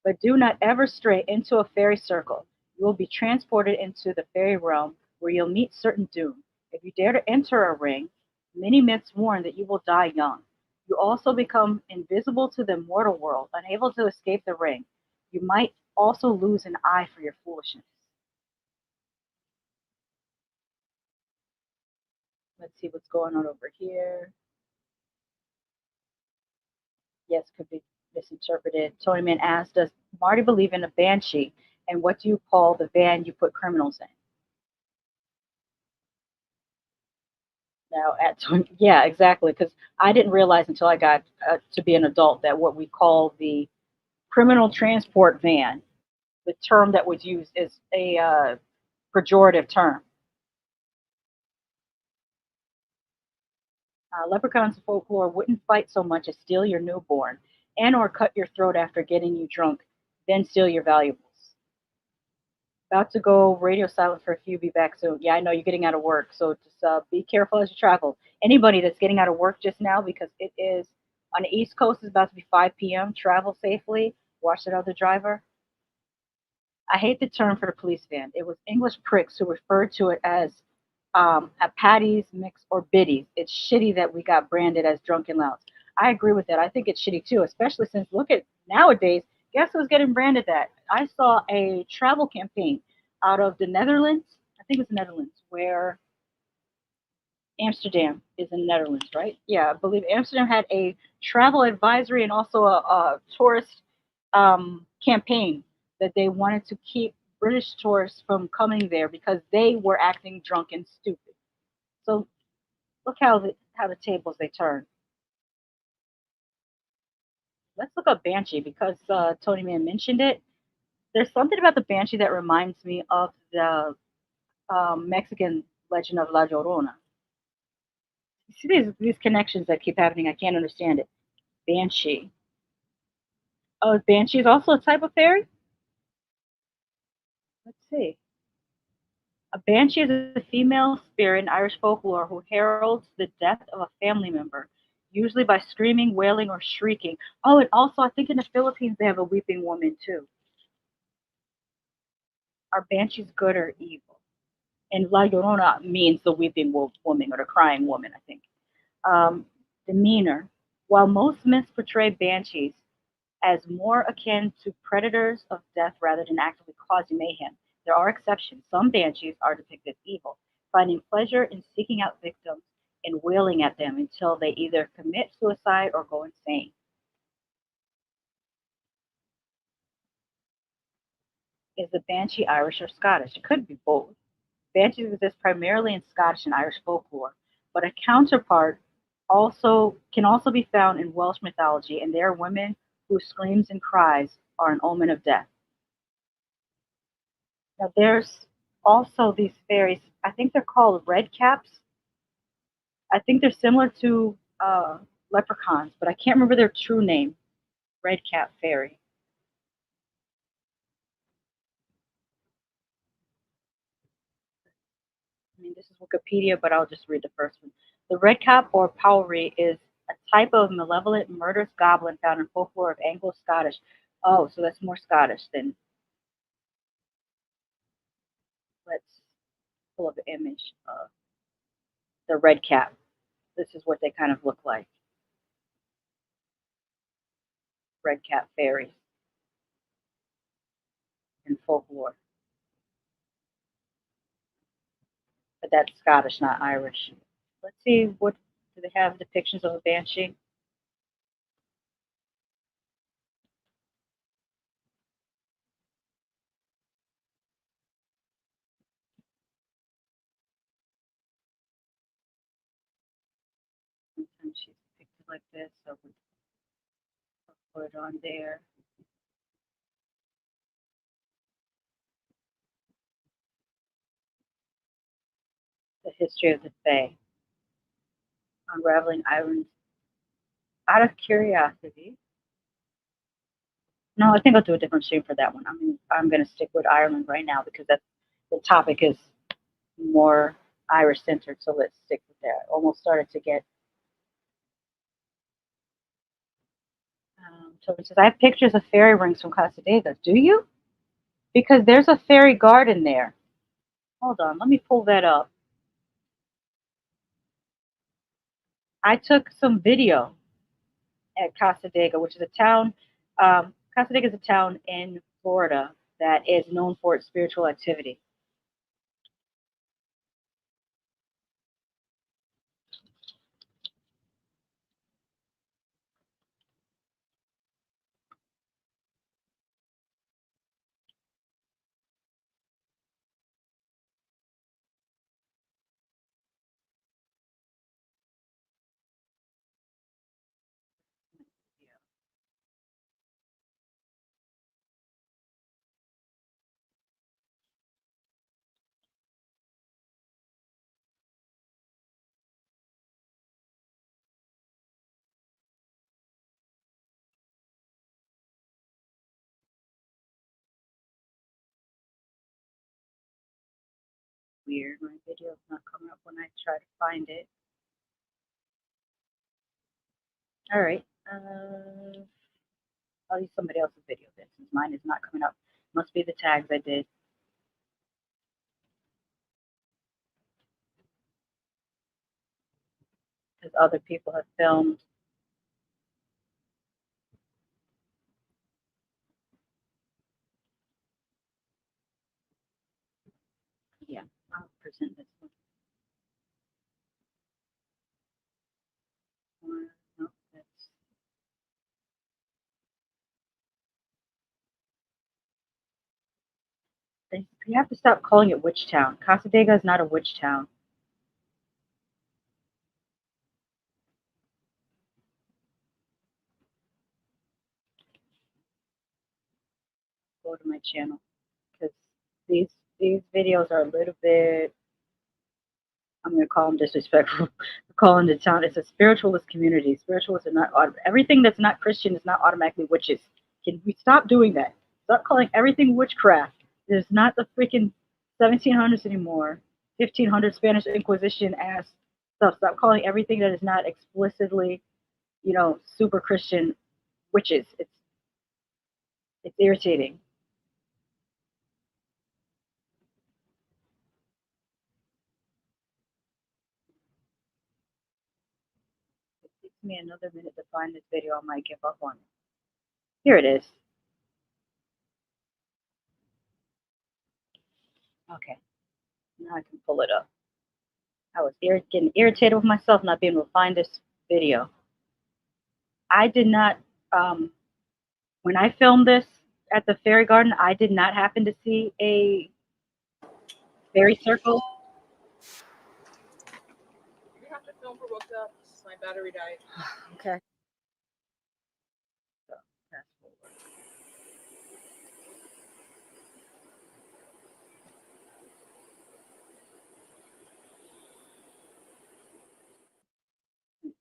But do not ever stray into a fairy circle. You will be transported into the fairy realm where you'll meet certain doom. If you dare to enter a ring, many myths warn that you will die young. You also become invisible to the mortal world, unable to escape the ring. You might also lose an eye for your foolishness. Let's see what's going on over here. Yes, could be misinterpreted. Tony Man asked, does Marty believe in a banshee? And what do you call the van you put criminals in? Now, yeah, exactly, because I didn't realize until I got to be an adult that what we call the criminal transport van, the term that was used, is a pejorative term. Leprechauns in folklore wouldn't fight so much as steal your newborn and or cut your throat after getting you drunk, then steal your valuables. About to go radio silent for a few, be back soon. Yeah, I know you're getting out of work, so just be careful as you travel. Anybody that's getting out of work just now, because it is on the East Coast, it's about to be 5 p.m., travel safely, watch that other driver. I hate the term for the police van. It was English pricks who referred to it as a patties, mix, or biddies. It's shitty that we got branded as drunken louds. I agree with that. I think it's shitty too, especially since, look at nowadays, guess who's getting branded that? I saw a travel campaign out of the Netherlands. I think it's the Netherlands, where Amsterdam is in the Netherlands, right? Yeah, I believe Amsterdam had a travel advisory and also a tourist campaign that they wanted to keep British tourists from coming there because they were acting drunk and stupid. So look how the tables they turn. Let's look up Banshee because Tony Man mentioned it. There's something about the Banshee that reminds me of the Mexican legend of La Llorona. You see these connections that keep happening. I can't understand it. Banshee. Oh, Banshee is also a type of fairy? Let's see. A banshee is a female spirit in Irish folklore who heralds the death of a family member, usually by screaming, wailing, or shrieking. Oh, and also I think in the Philippines they have a weeping woman too. Are banshees good or evil? And La Llorona means the weeping woman or the crying woman, I think. Demeanor. While most myths portray banshees as more akin to predators of death rather than actively causing mayhem, there are exceptions. Some banshees are depicted as evil, finding pleasure in seeking out victims and wailing at them until they either commit suicide or go insane. Is the banshee Irish or Scottish? It could be both. Banshees exist primarily in Scottish and Irish folklore, but a counterpart can also be found in Welsh mythology, and they are women whose screams and cries are an omen of death. Now there's also these fairies, I think they're called red caps. I think they're similar to leprechauns, but I can't remember their true name. Red cap fairy. I mean, this is Wikipedia, but I'll just read the first one. The red cap or powrie is a type of malevolent, murderous goblin found in folklore of Anglo-Scottish. Oh, so that's more Scottish than. Let's pull up an image of the red cap. This is what they kind of look like. Red cap fairies in folklore. But that's Scottish, not Irish. Let's see, what do they have depictions of a banshee? Sometimes she's depicted like this, so we'll put it on there. The history of the Fae. Unraveling Irons. Out of curiosity. No, I think I'll do a different stream for that one. I'm going to stick with Ireland right now because that's the topic is more Irish centered. So let's stick with that. Almost started to get. So it says I have pictures of fairy rings from Casadega. Do you? Because there's a fairy garden there. Hold on, let me pull that up. I took some video at Casadega, which is a town. Casadega is a town in Florida that is known for its spiritual activity. Weird, my video is not coming up when I try to find it. All right. I'll use somebody else's video then, since mine is not coming up. Must be the tags I did. Because other people have filmed. Yeah, I'll present this one. No, that's you have to stop calling it Witch Town. Casadega is not a witch town. Go to my channel because these videos are a little bit. I'm going to call them disrespectful. Calling the town. It's a spiritualist community. Spiritualists are not everything that's not Christian is not automatically witches. Can we stop doing that? Stop calling everything witchcraft. There's not the freaking 1700s anymore. 1500 Spanish Inquisition ass stuff. Stop calling everything that is not explicitly, super Christian witches. It's irritating. It takes me another minute to find this video. I might give up on it. Here it is. Okay, now I can pull it up. I was getting irritated with myself not being able to find this video. I did not, when I filmed this at the fairy garden, I did not happen to see a fairy circle. You have to film for both up. My battery died. Okay.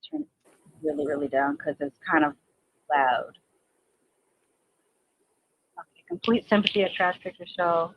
Turn it really, really down because it's kind of loud. Okay, complete sympathy at trash picture show.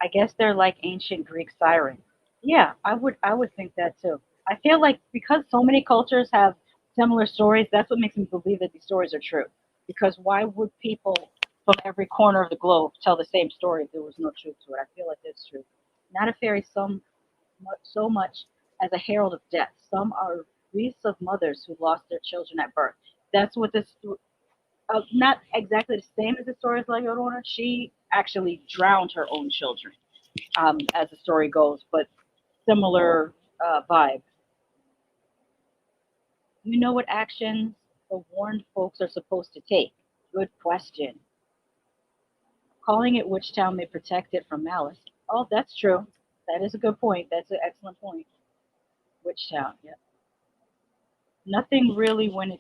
I guess they're like ancient Greek sirens. Yeah, I would think that too. I feel like because so many cultures have similar stories, that's what makes me believe that these stories are true. Because why would people from every corner of the globe tell the same story if there was no truth to it? I feel like that's true. Not a fairy so much as a herald of death. Some are wreaths of mothers who lost their children at birth. That's what this not exactly the same as the story of La Llorona. She actually drowned her own children, as the story goes, but similar vibe. You know what actions the warned folks are supposed to take? Good question. Calling it Witch Town may protect it from malice. Oh, that's true. That is a good point. That's an excellent point. Witch Town, yeah. Nothing really when it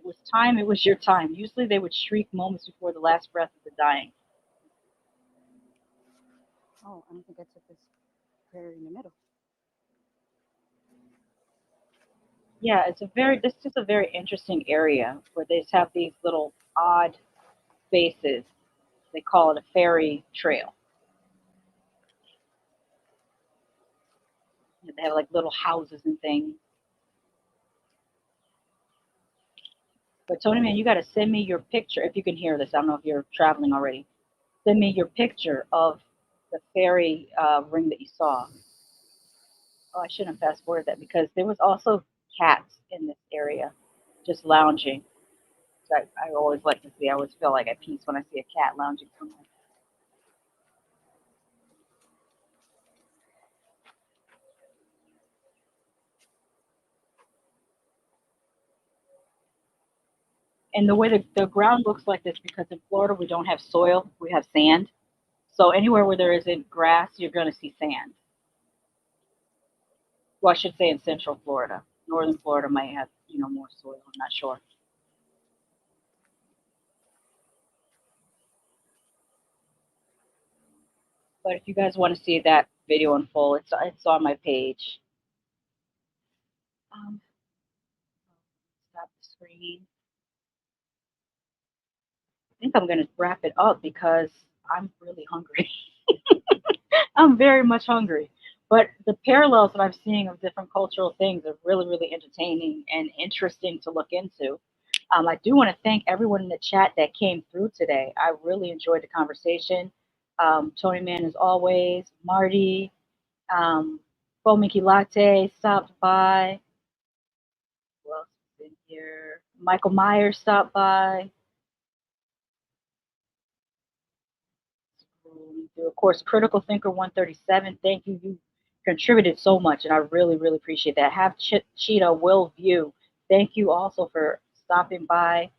was time, it was your time. Usually they would shriek moments before the last breath of the dying. Oh, I don't think I took this prayer in the middle. Yeah, this is a very interesting area where they just have these little odd spaces. They call it a fairy trail. They have like little houses and things. But Tony, man, you got to send me your picture if you can hear this. I don't know if you're traveling already. Send me your picture of the fairy ring that you saw. Oh, I shouldn't have fast forwarded that because there was also cats in this area just lounging. So I always like to see. I always feel like at peace when I see a cat lounging somewhere. And the way the ground looks like this, because in Florida we don't have soil, we have sand. So anywhere where there isn't grass, you're going to see sand. Well, I should say in Central Florida. Northern Florida might have, more soil. I'm not sure. But if you guys want to see that video in full, it's on my page. Stop the screen. I think I'm going to wrap it up because I'm really hungry. I'm very much hungry. But the parallels that I'm seeing of different cultural things are really, really entertaining and interesting to look into. I do want to thank everyone in the chat that came through today. I really enjoyed the conversation. Tony Man, as always, Marty, Mickey Latte stopped by. Who else is in here? Michael Myers stopped by. Of course, Critical Thinker 137. Thank you. You contributed so much, and I really, really appreciate that. Have Cheetah Will View. Thank you also for stopping by.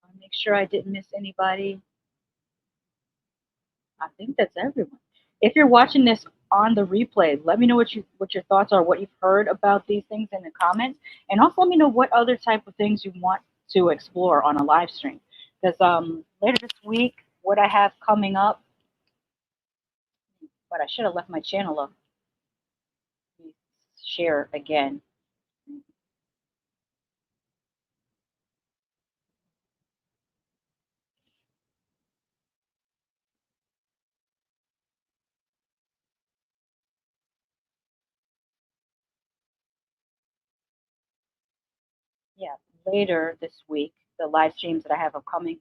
I'll make sure I didn't miss anybody. I think that's everyone. If you're watching this on the replay, let me know what your thoughts are, what you've heard about these things in the comments, and also let me know what other type of things you want to explore on a live stream. Because later this week, what I have coming up, but I should have left my channel up. Let me share again. Yeah, later this week, the live streams that I have upcoming,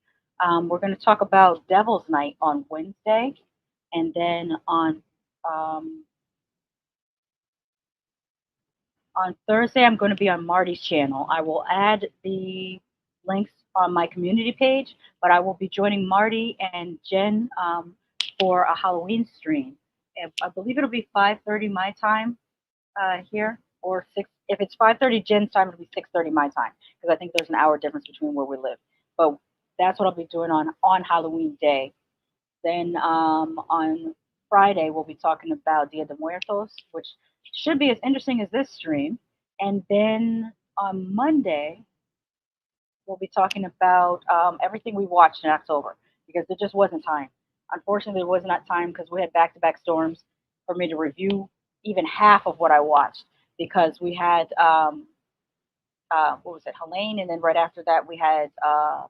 we're going to talk about Devil's Night on Wednesday, and then on Thursday, I'm going to be on Marty's channel. I will add the links on my community page, but I will be joining Marty and Jen for a Halloween stream. And I believe it'll be 5:30 my time here, or 6. If it's 5:30 Jen's time, it'll be 6:30 my time, because I think there's an hour difference between where we live. But that's what I'll be doing on Halloween Day. Then on Friday, we'll be talking about Dia de Muertos, which should be as interesting as this stream. And then on Monday, we'll be talking about everything we watched in October, because there just wasn't time. Unfortunately, there was not time because we had back-to-back storms for me to review even half of what I watched, because we had, what was it, Helene, and then right after that we had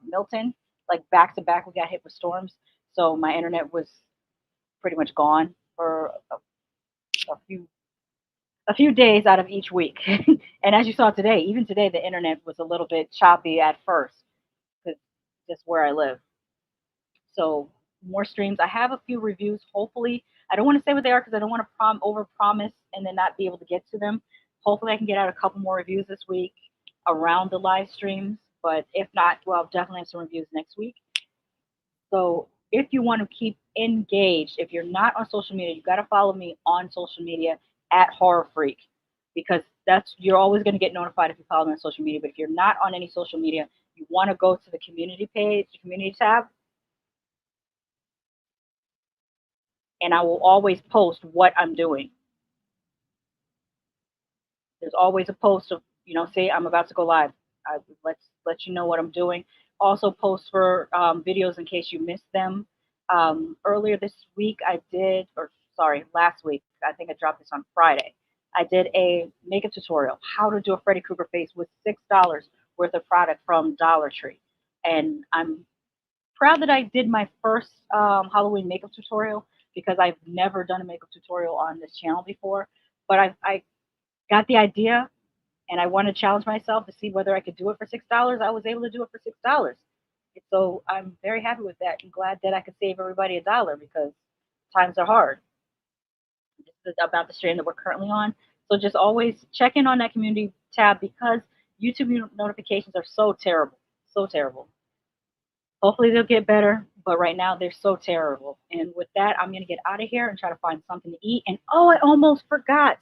Milton. Like back-to-back, we got hit with storms. So my internet was pretty much gone for a few days out of each week. And as you saw today, even today, the internet was a little bit choppy at first, because just where I live. So more streams. I have a few reviews. Hopefully, I don't want to say what they are because I don't want to over-promise and then not be able to get to them. Hopefully, I can get out a couple more reviews this week around the live streams. But if not, well, I'll definitely have some reviews next week. So if you want to keep engaged, if you're not on social media, you got to follow me on social media at Horror Freak, because you're always going to get notified if you follow me on social media. But if you're not on any social media, you want to go to the community page, the community tab, and I will always post what I'm doing. There's always a post of, say I'm about to go live. Let's let you know what I'm doing. Also post for videos in case you missed them. Earlier this week last week, I think I dropped this on Friday. I did a makeup tutorial, how to do a Freddy Krueger face with $6 worth of product from Dollar Tree. And I'm proud that I did my first Halloween makeup tutorial, because I've never done a makeup tutorial on this channel before. But I got the idea, and I want to challenge myself to see whether I could do it for $6. I was able to do it for $6. So I'm very happy with that, and glad that I could save everybody $1, because times are hard. This is about the stream that we're currently on. So just always check in on that community tab, because YouTube notifications are so terrible. So terrible. Hopefully they'll get better, but right now they're so terrible. And with that, I'm going to get out of here and try to find something to eat. And oh, I almost forgot.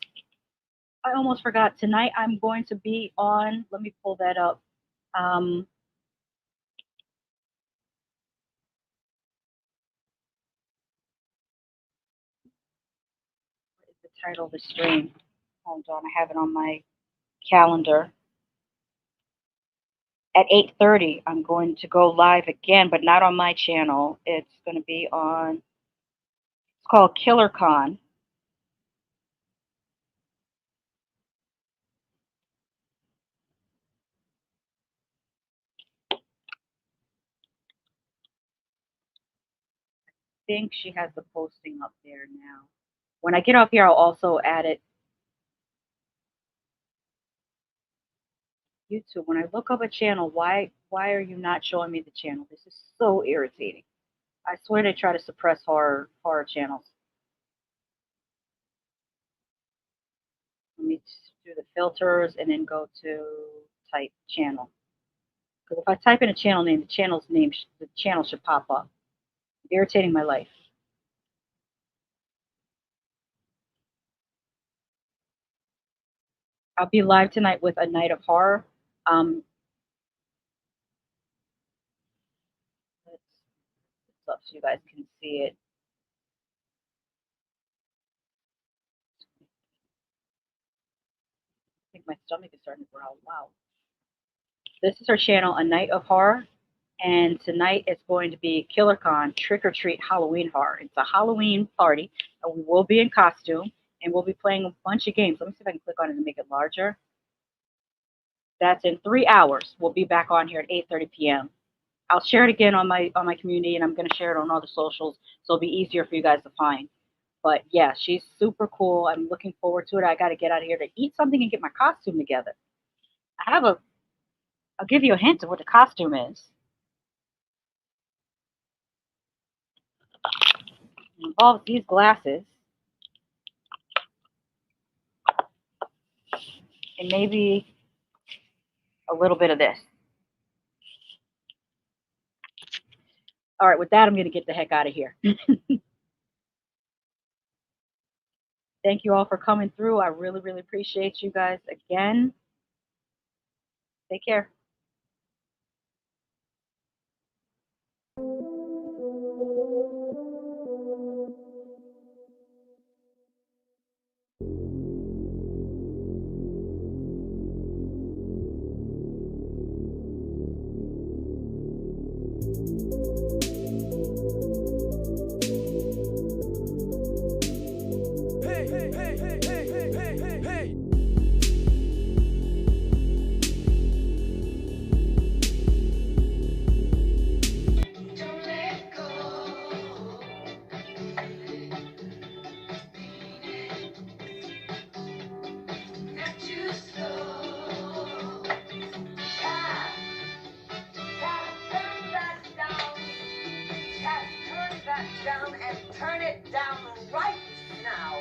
Tonight I'm going to be on, let me pull that up. What is the title of the stream? Hold on, I have it on my calendar. At 8:30, I'm going to go live again, but not on my channel. It's going to be on, it's called KillerCon. I think she has the posting up there now. When I get off here, I'll also add it. YouTube, when I look up a channel, why are you not showing me the channel? This is so irritating. I swear they try to suppress horror channels. Let me do the filters and then go to type channel. Because if I type in a channel name, the channel should pop up. Irritating my life. I'll be live tonight with a night of horror. Let's up so you guys can see it. I think my stomach is starting to growl. Wow. This is our channel, A Night of Horror. And tonight it's going to be KillerCon Trick or Treat Halloween Horror. It's a Halloween party, and we will be in costume, and we'll be playing a bunch of games. Let me see if I can click on it and make it larger. That's in 3 hours. We'll be back on here at 8:30 p.m. I'll share it again on my community, and I'm going to share it on all the socials, so it'll be easier for you guys to find. But yeah, she's super cool. I'm looking forward to it. I got to get out of here to eat something and get my costume together. I'll give you a hint of what the costume is. It involves these glasses and maybe a little bit of this. All right, with that, I'm going to get the heck out of here. Thank you all for coming through. I really, really appreciate you guys again. Take care. Turn that down and turn it down right now.